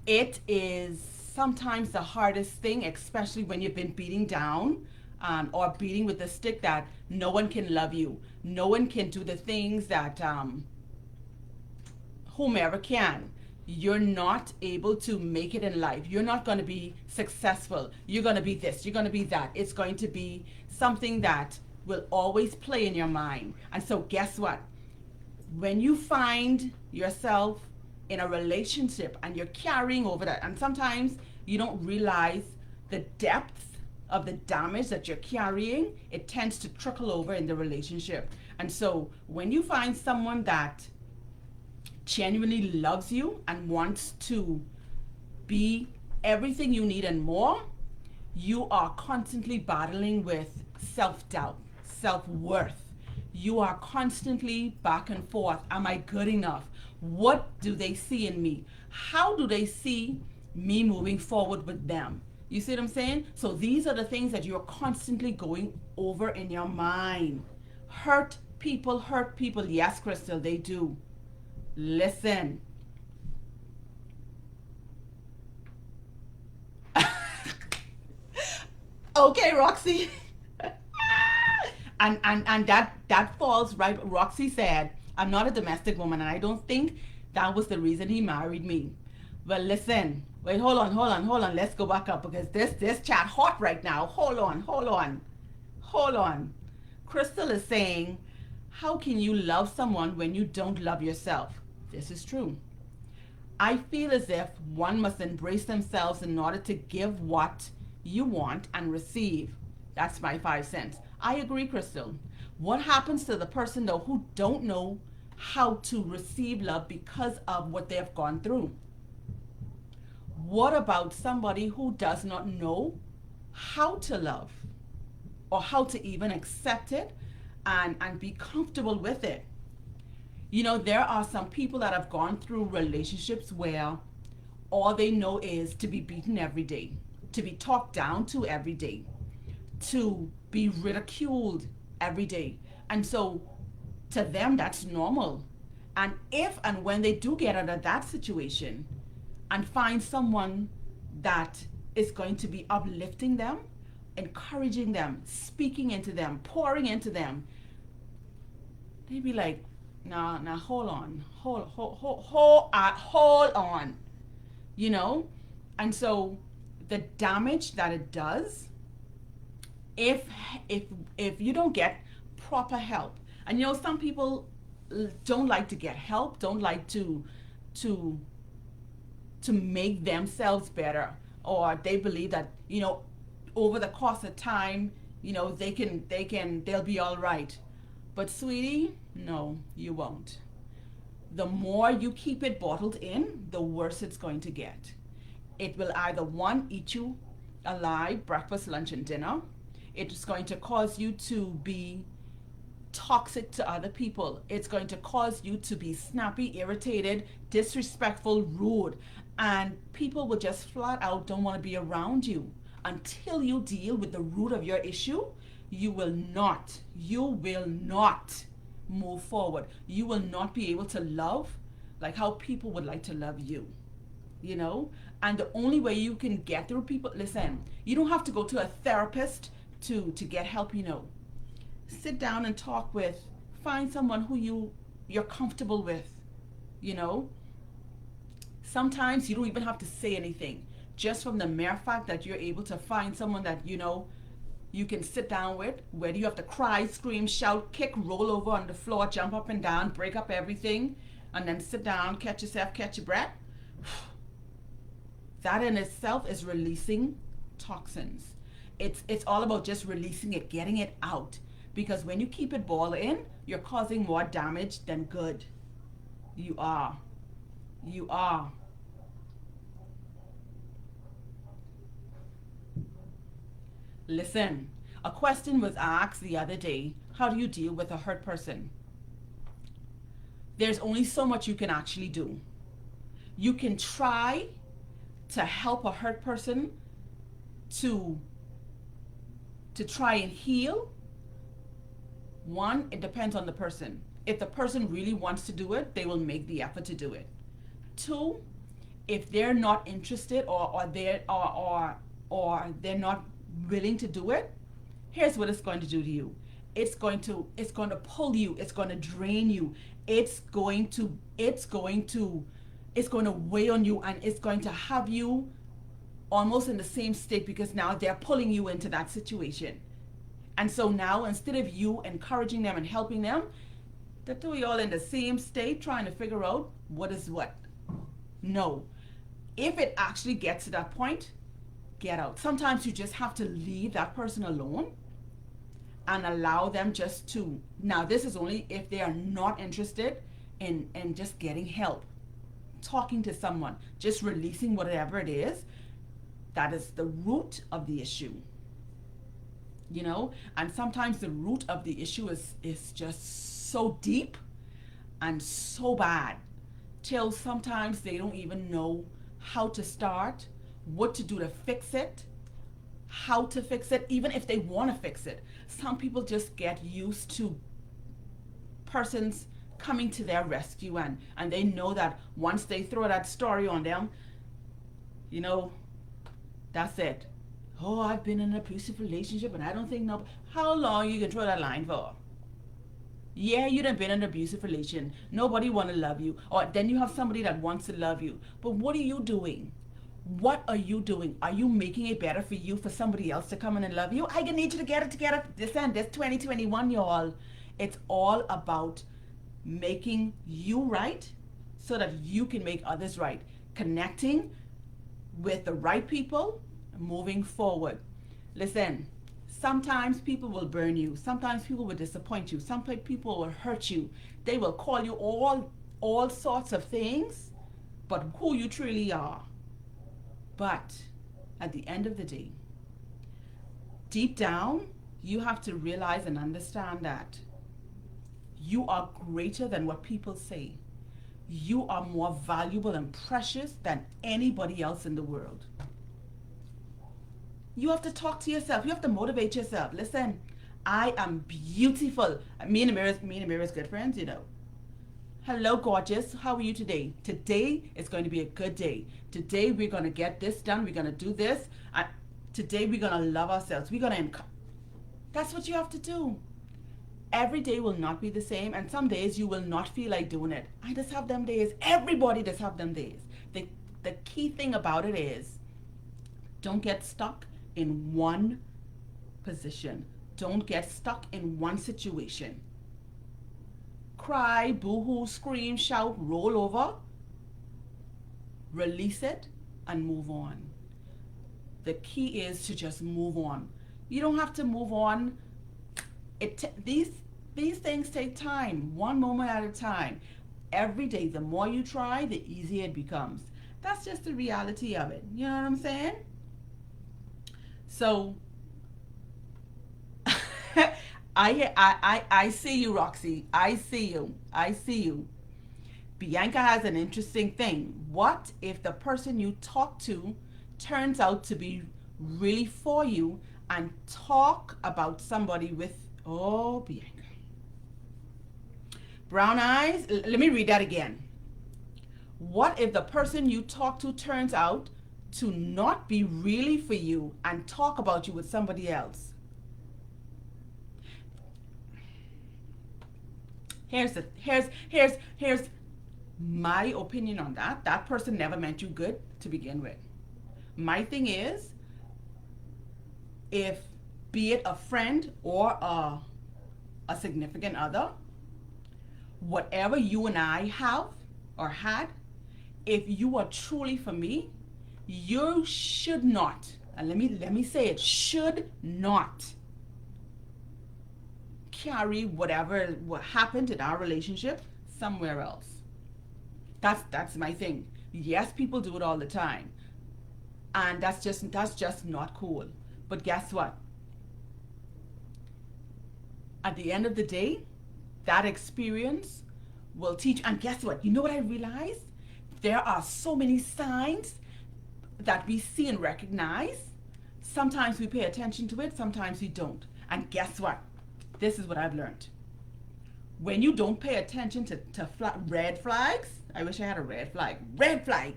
it is sometimes the hardest thing, especially when you've been beating down, or beating with the stick, that no one can love you. No one can do the things that whomever can. You're not able to make it in life. You're not going to be successful. You're going to be this, you're going to be that. It's going to be something that will always play in your mind. And so, guess what? When you find yourself in a relationship and you're carrying over that, and sometimes you don't realize the depth of the damage that you're carrying, it tends to trickle over in the relationship. And so, when you find someone that genuinely loves you and wants to be everything you need and more, you are constantly battling with self doubt, self worth. You are constantly back and forth. Am I good enough? What do they see in me? How do they see me moving forward with them? You see what I'm saying? So these are the things that you're constantly going over in your mind. Hurt people hurt people. Yes, Crystal, they do. Listen. Okay, Roxy. And that falls right. Roxy said, I'm not a domestic woman, and I don't think that was the reason he married me. Well, listen. Wait, hold on. Let's go back up, because this chat hot right now. Hold on. Crystal is saying, how can you love someone when you don't love yourself? This is true. I feel as if one must embrace themselves in order to give what you want and receive. That's my 5 cents. I agree, Crystal. What happens to the person, though, who don't know how to receive love because of what they have gone through? What about somebody who does not know how to love, or how to even accept it and be comfortable with it? You know, there are some people that have gone through relationships where all they know is to be beaten every day, to be talked down to every day, to be ridiculed every day. And so to them, that's normal. And if and when they do get out of that situation and find someone that is going to be uplifting them, encouraging them, speaking into them, pouring into them, they be like, nah, hold on, hold on, you know. And so the damage that it does, if if if you don't get proper help, and you know, some people don't like to get help, don't like to to make themselves better, or they believe that, you know, over the course of time, you know, they'll be all right. But sweetie, no, you won't. The more you keep it bottled in, the worse it's going to get. It will either, one, eat you alive, breakfast, lunch, and dinner. It's going to cause you to be toxic to other people. It's going to cause you to be snappy, irritated, disrespectful, rude. And people will just flat out don't want to be around you. Until you deal with the root of your issue, you will not move forward. You will not be able to love like how people would like to love you, you know? And the only way you can get through people, listen, you don't have to go to a therapist to get help, you know. Sit down and talk with, find someone who you're comfortable with, you know. Sometimes you don't even have to say anything. Just from the mere fact that you're able to find someone that, you know, you can sit down with, whether you have to cry, scream, shout, kick, roll over on the floor, jump up and down, break up everything, and then sit down, catch yourself, catch your breath. That in itself is releasing toxins. It's all about just releasing it, getting it out. Because when you keep it ball in, you're causing more damage than good. You are. You are. Listen, a question was asked the other day. How do you deal with a hurt person? There's only so much you can actually do. You can try to help a hurt person to try and heal. One, it depends on the person. If the person really wants to do it, they will make the effort to do it. Two, if they're not interested or they're not willing to do it, here's what it's going to do to you. It's going to pull you, it's going to drain you, it's going to weigh on you, and it's going to have you almost in the same state, because now they're pulling you into that situation. And so now, instead of you encouraging them and helping them, the two of y'all in the same state trying to figure out what is what. No. If it actually gets to that point, get out. Sometimes you just have to leave that person alone and allow them just to. Now, this is only if they are not interested in just getting help, talking to someone, just releasing whatever it is that is the root of the issue. And sometimes the root of the issue is just so deep and so bad till sometimes they don't even know how to start, what to do to fix it, how to fix it, even if they want to fix it. Some people just get used to persons coming to their rescue, and they know that once they throw that story on them, you know, that's it. Oh, I've been in an abusive relationship and I don't think no. How long you can throw that line for? Yeah, you done been in an abusive relation. Nobody want to love you. Or then you have somebody that wants to love you. But what are you doing? What are you doing? Are you making it better for you for somebody else to come in and love you? I need you to get it together. This 2021, y'all. It's all about making you right so that you can make others right. Connecting with the right people, moving forward. Listen, sometimes people will burn you. Sometimes people will disappoint you. Some people will hurt you. They will call you all sorts of things, but who you truly are. But at the end of the day, deep down, you have to realize and understand that you are greater than what people say. You are more valuable and precious than anybody else in the world. You have to talk to yourself. You have to motivate yourself. Listen, I am beautiful. Me and Amir is good friends. Hello, gorgeous. How are you today? Today is going to be a good day. Today we're going to get this done. We're going to do this. Today we're going to love ourselves. That's what you have to do. Every day will not be the same, and some days you will not feel like doing it. I just have them days. Everybody just have them days. The key thing about it is, don't get stuck in one position. Don't get stuck in one situation. Cry, boo-hoo, scream, shout, roll over, release it, and move on. The key is to just move on. You don't have to move on. These things take time, one moment at a time. Every day, the more you try, the easier it becomes. That's just the reality of it. You know what I'm saying? So, I see you, Roxy. I see you. Bianca has an interesting thing. What if the person you talk to turns out to be really for you and talk about somebody with, oh, Bianca. Brown eyes, let me read that again. What if the person you talk to turns out to not be really for you and talk about you with somebody else? Here's my opinion on that. That person never meant you good to begin with. My thing is, if, be it a friend or a significant other, whatever you and I have or had, if you are truly for me, you should not, and let me say it, should not carry what happened in our relationship somewhere else. That's my thing. Yes, people do it all the time, and that's just not cool. But guess what? At the end of the day, that experience will teach. And guess what? You know what I realized? There are so many signs that we see and recognize. Sometimes we pay attention to it, sometimes we don't. And guess what? This is what I've learned. When you don't pay attention to red flags, I wish I had a red flag. Red flag.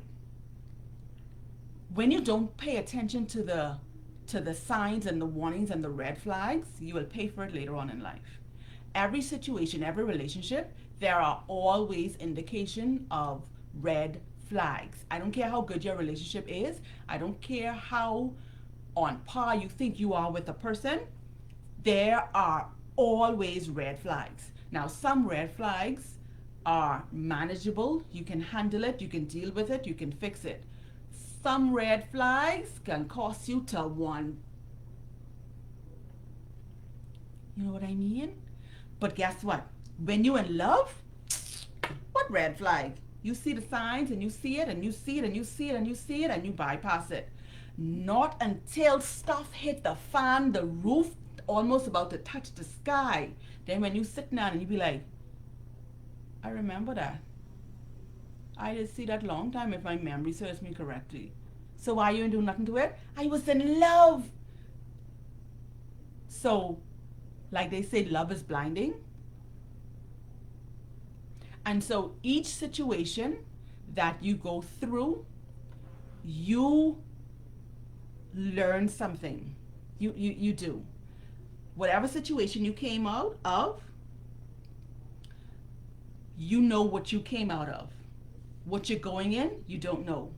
When you don't pay attention to the signs and the warnings and the red flags, you will pay for it later on in life. Every situation, every relationship, there are always indication of red flags. I don't care how good your relationship is. I don't care how on par you think you are with a person. There are always red flags. Now, some red flags are manageable. You can handle it, you can deal with it, you can fix it. Some red flags can cost you to one. You know what I mean? But guess what? When you're in love, what red flag? You see the signs and you see it and you see it and you see it and you see it and you bypass it. Not until stuff hit the fan, the roof almost about to touch the sky. Then when you sit down and you be like, I remember that. I did see that long time if my memory serves me correctly. So why you didn't do nothing to it? I was in love. So, like they say, love is blinding. And so each situation that you go through, you learn something. You do. Whatever situation you came out of, you know what you came out of. What you're going in, you don't know.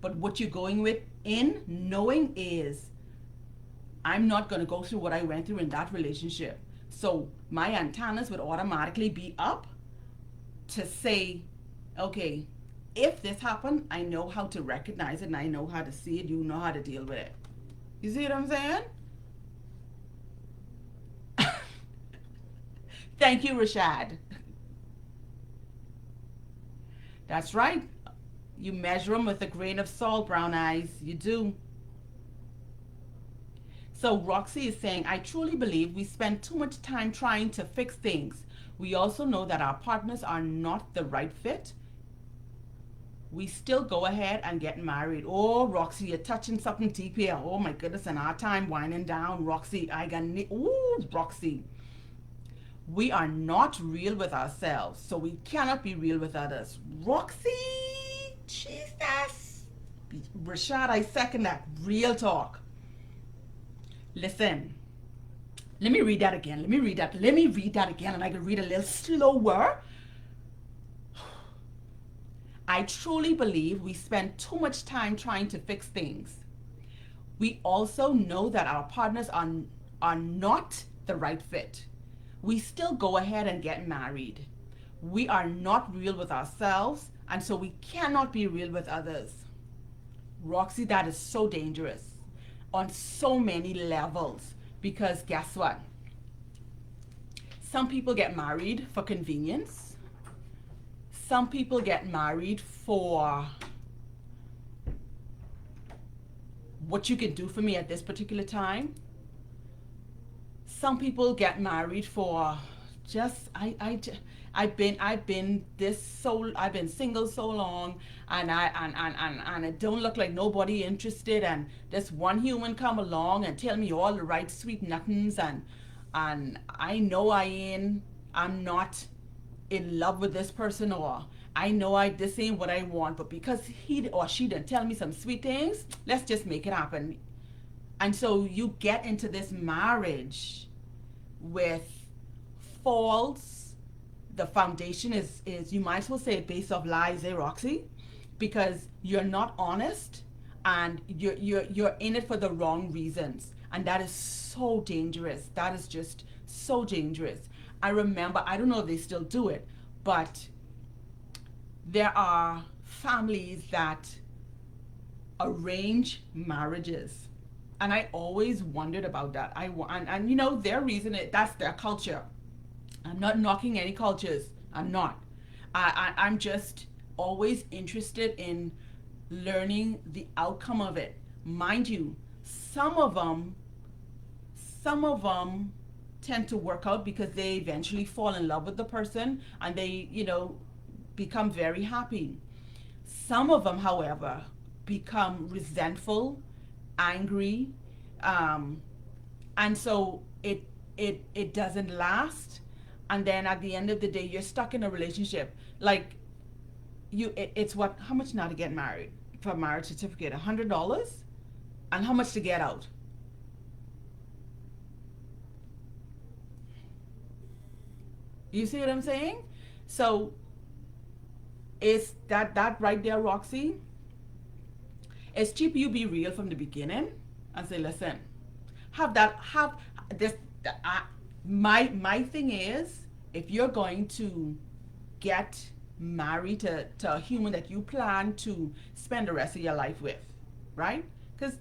But what you're going with in knowing is, I'm not going to go through what I went through in that relationship. So my antennas would automatically be up to say, okay, if this happened, I know how to recognize it and I know how to see it. You know how to deal with it. You see what I'm saying? Thank you, Rashad. That's right. You measure them with a grain of salt, brown eyes. You do. So Roxy is saying, I truly believe we spend too much time trying to fix things. We also know that our partners are not the right fit. We still go ahead and get married. Oh, Roxy, you're touching something deep here. Oh my goodness, in our time winding down, Roxy, Roxy. We are not real with ourselves, so we cannot be real with others. Roxy, Jesus. Rashad, I second that. Real talk. Listen, let me read that again. Let me read that again, and I can read a little slower. I truly believe we spend too much time trying to fix things. We also know that our partners are not the right fit. We still go ahead and get married. We are not real with ourselves, and so we cannot be real with others. Roxy, that is so dangerous on so many levels, because guess what? Some people get married for convenience. Some people get married for what you can do for me at this particular time. Some people get married for just I've been single so long, and and it don't look like nobody interested, and this one human come along and tell me all the right sweet nothings, and I know I'm not in love with this person, or I know this ain't what I want, but because he or she didn't tell me some sweet things, let's just make it happen. And so you get into this marriage with false, the foundation is you might as well say it based off lies, Roxy? Because you're not honest, and you're in it for the wrong reasons. And that is so dangerous. That is just so dangerous. I remember, I don't know if they still do it, but there are families that arrange marriages. And I always wondered about that. And you know, their reason, that's their culture. I'm not knocking any cultures. I'm not. I'm just always interested in learning the outcome of it. Mind you, some of them tend to work out because they eventually fall in love with the person and they, become very happy. Some of them, however, become resentful, angry, and so it doesn't last. and then at the end of the day you're stuck in a relationship. Like, it's what, how much now to get married for a marriage certificate? $100. And how much to get out? You see what I'm saying? So it's that right there, Roxy. It's cheap you be real from the beginning and say, listen, have this. Uh, my thing is, if you're going to get married to a human that you plan to spend the rest of your life with, right? Because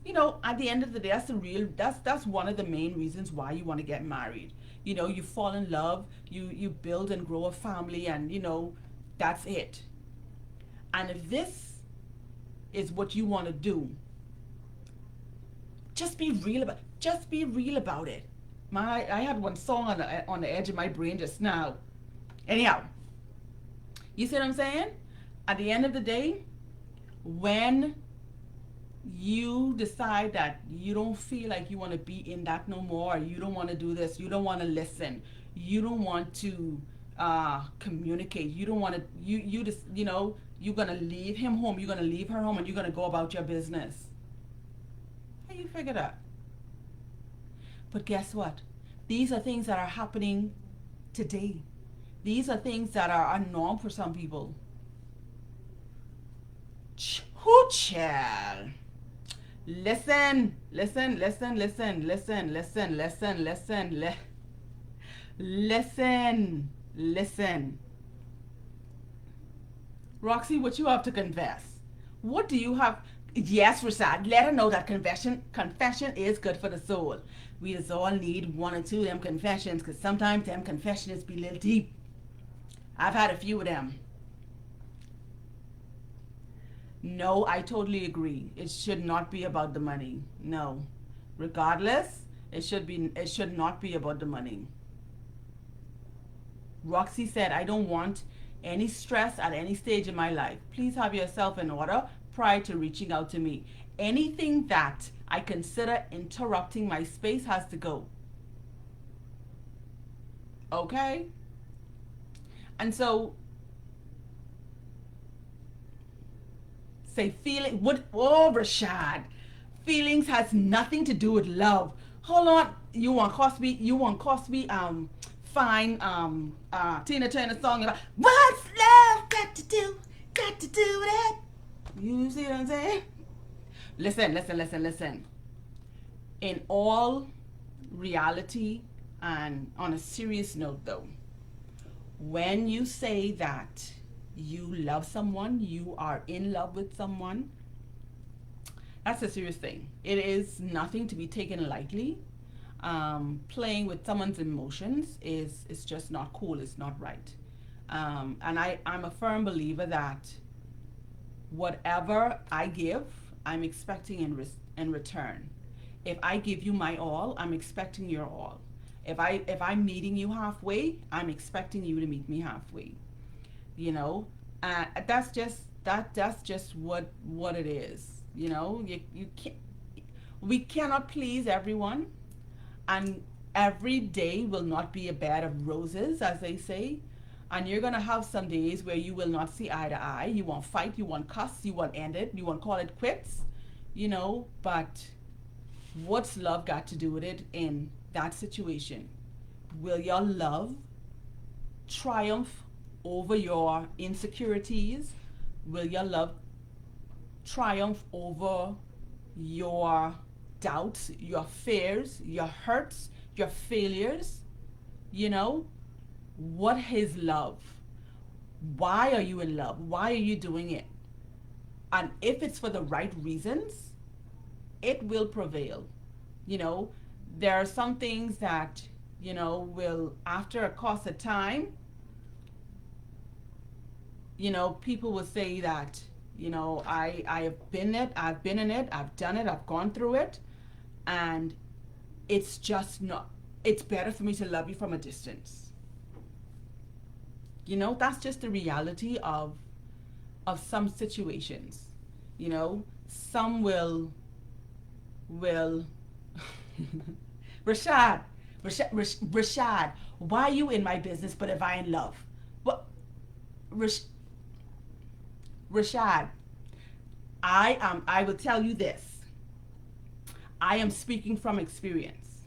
at the end of the day, that's one of the main reasons why you want to get married. You fall in love, you build and grow a family, and that's it. And if this is what you want to do, just be real about it. I had one song on the edge of my brain just now. Anyhow, you see what I'm saying? At the end of the day, when you decide that you don't feel like you want to be in that no more, you don't want to do this, you don't want to listen, you don't want to communicate, you don't want to, you just, you're going to leave him home, you're going to leave her home, and you're going to go about your business. How you figure that? But guess what? These are things that are happening today. These are things that are a norm for some people. Who child? Listen, listen, listen, listen, listen, listen, listen, listen, listen, listen. Roxy, what you have to confess? What do you have? Yes, Rashad, let her know that confession is good for the soul. We just all need one or two of them confessions, because sometimes them confessions be a little deep. I've had a few of them. No, I totally agree. It should not be about the money. No. Regardless, it should not be about the money. Roxy said, I don't want any stress at any stage in my life. Please have yourself in order prior to reaching out to me. Anything that I consider interrupting my space has to go. Okay? And so say feeling what, oh Rashad. Feelings has nothing to do with love. Hold on. You want Cosby fine Tina Turner song about what's love got to do with it. You see what I'm saying? Listen, listen, listen, listen. In all reality, and on a serious note though, when you say that you love someone, you are in love with someone, that's a serious thing. It is nothing to be taken lightly. Playing with someone's emotions is just not cool. It's not right. And I'm a firm believer that whatever I give, I'm expecting in return. If I give you my all, I'm expecting your all. If I'm meeting you halfway, I'm expecting you to meet me halfway. You know, that's just what it is. You can't, we cannot please everyone, and every day will not be a bed of roses, as they say. And you're gonna have some days where you will not see eye to eye. You want fight, you want cuss, you want end it, you want call it quits. But what's love got to do with it in that situation? Will your love triumph over your insecurities? Will your love triumph over your doubts, your fears, your hurts, your failures? What is love? Why are you in love? Why are you doing it? And if it's for the right reasons, it will prevail. you know there are some things that will, after a course of time, people will say that, I have been in it, I've done it, I've gone through it, and it's just not, it's better for me to love you from a distance. That's just the reality of some situations. Some will Rashad, Rashad, why are you in my business but if I in love? What? Rash- Rashad, I will tell you this. I am speaking from experience.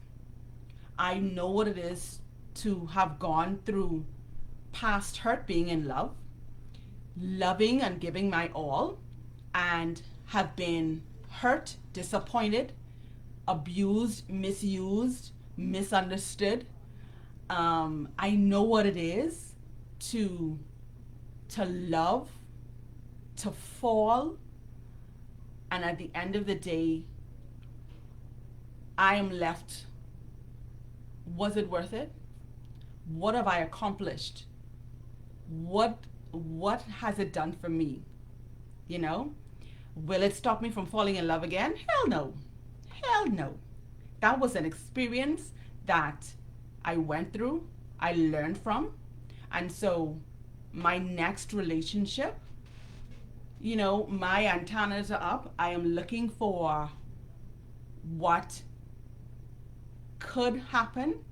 I know what it is to have gone through past hurt being in love, loving and giving my all, and have been hurt, disappointed, abused, misused, misunderstood. I know what it is to love, to fall, and at the end of the day, I am left. Was it worth it? What have I accomplished? What has it done for me? You know? Will it stop me from falling in love again? Hell no. Hell no. That was an experience that I went through, I learned from. And so my next relationship, my antennas are up. I am looking for what could happen.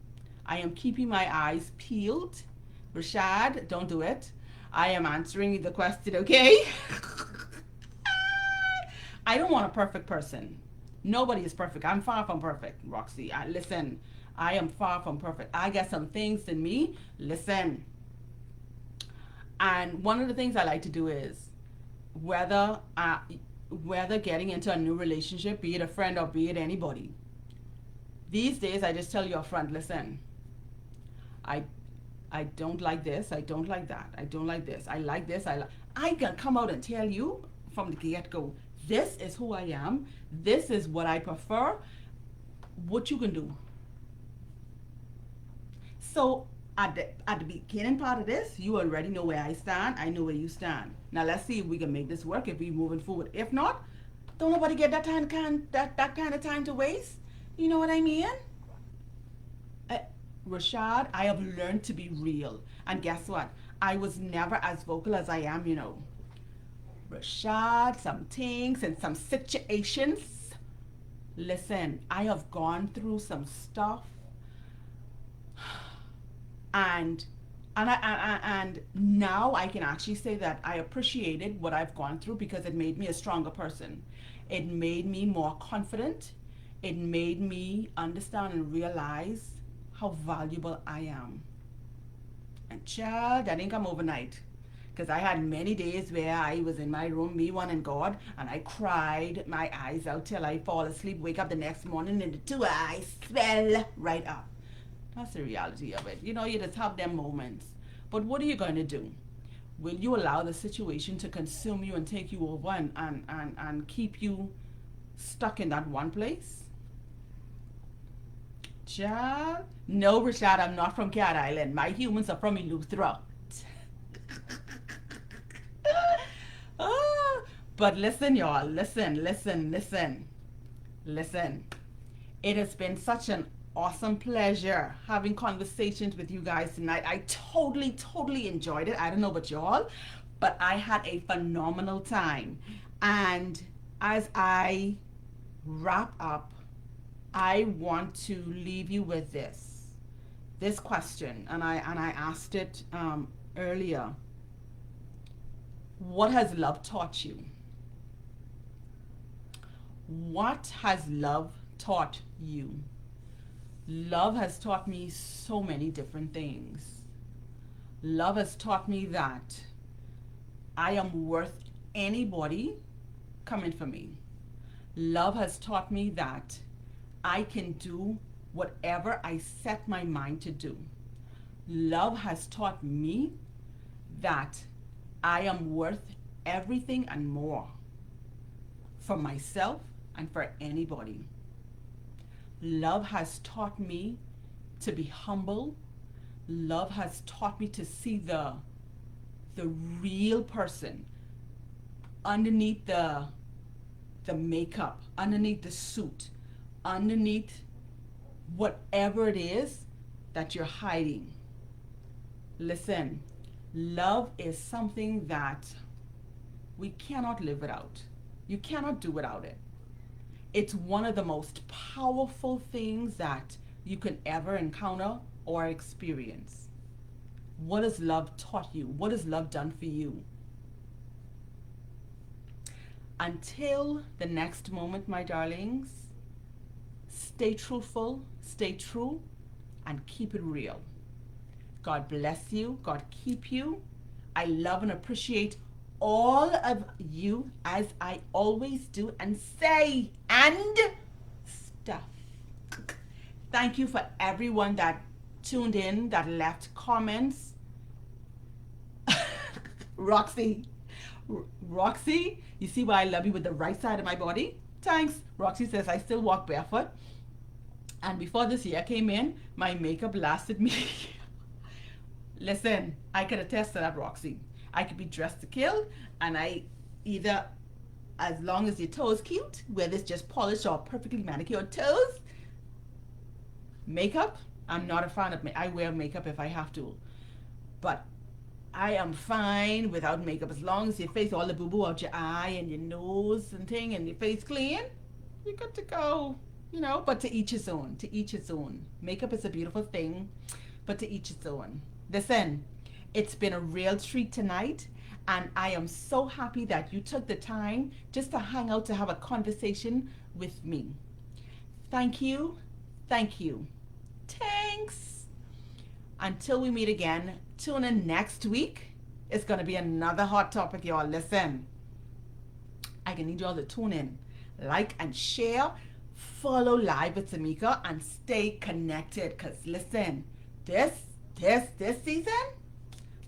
I am keeping my eyes peeled. Rashad, don't do it. I am answering the question, okay? I don't want a perfect person. Nobody is perfect. I'm far from perfect, Roxy. Listen, I am far from perfect. I got some things in me. Listen. And one of the things I like to do is whether whether getting into a new relationship, be it a friend or be it anybody. These days, I just tell you up front, listen, I I don't like this. I don't like that. I don't like this. I like this. I can come out and tell you from the get go. This is who I am. This is what I prefer. What you can do. So at the beginning part of this, you already know where I stand. I know where you stand. Now let's see if we can make this work. If we moving forward. If not, don't nobody get that kind of time to waste. You know what I mean? uh, Rashad, I have learned to be real. And guess what? I was never as vocal as I am. Rashad, some things and some situations. Listen, I have gone through some stuff, and and now I can actually say that I appreciated what I've gone through because it made me a stronger person. It made me more confident. It made me understand and realize how valuable I am. And child, that didn't come overnight. Because I had many days where I was in my room, me, one, and God, and I cried my eyes out till I fall asleep, wake up the next morning, and the two eyes swell right up. That's the reality of it. You just have them moments. But what are you going to do? Will you allow the situation to consume you and take you over and keep you stuck in that one place? Child? No, Rashad, I'm not from Cat Island. My humans are from Eleuthera. Ah, but listen, y'all. Listen, listen, listen, listen. It has been such an awesome pleasure having conversations with you guys tonight. I totally, totally enjoyed it. I don't know about y'all, but I had a phenomenal time. And as I wrap up, I want to leave you with this question, and I asked it earlier. What has love taught you? What has love taught you? Love has taught me so many different things. Love has taught me that I am worth anybody coming for me. Love has taught me that I can do whatever I set my mind to do. Love has taught me that I am worth everything and more for myself and for anybody. Love has taught me to be humble. Love has taught me to see the real person underneath the makeup, underneath the suit, underneath whatever it is that you're hiding. Listen, love is something that we cannot live without. You cannot do without it. It's one of the most powerful things that you can ever encounter or experience. What has love taught you? What has love done for you? Until the next moment, my darlings, stay truthful, stay true, and keep it real. God bless you. God keep you. I love and appreciate all of you as I always do and say and stuff. Thank you for everyone that tuned in, that left comments. Roxy, Roxy, you see why I love you with the right side of my body? Thanks. Roxy says I still walk barefoot. And before this year came in, my makeup lasted me. Listen, I can attest to that, Roxy. I could be dressed to kill, and I either, as long as your toes cute, whether it's just polished or perfectly manicured toes, makeup, I'm not a fan of I wear makeup if I have to. But I am fine without makeup as long as your face, all the boo boo out your eye and your nose and thing, and your face clean, you're good to go. You know, but to each his own. To each his own. Makeup is a beautiful thing, but to each his own. Listen, it's been a real treat tonight, and I am so happy that you took the time just to hang out to have a conversation with me. Thank you. Thank you. Thanks. Until we meet again, tune in next week. It's going to be another hot topic, y'all. Listen, I can need y'all to tune in, like and share, follow Live with Tamika, and stay connected. Because listen, this season,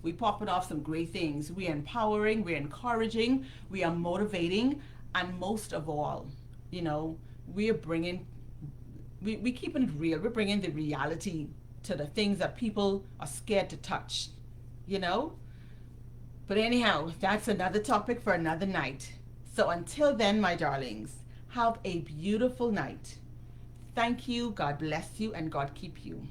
we popping off some great things. We're empowering, we're encouraging, we are motivating, and most of all, you know, we're bringing, we keeping it real. We're bringing the reality to the things that people are scared to touch, you know? But anyhow, that's another topic for another night. So until then, my darlings, have a beautiful night. Thank you, God bless you, and God keep you.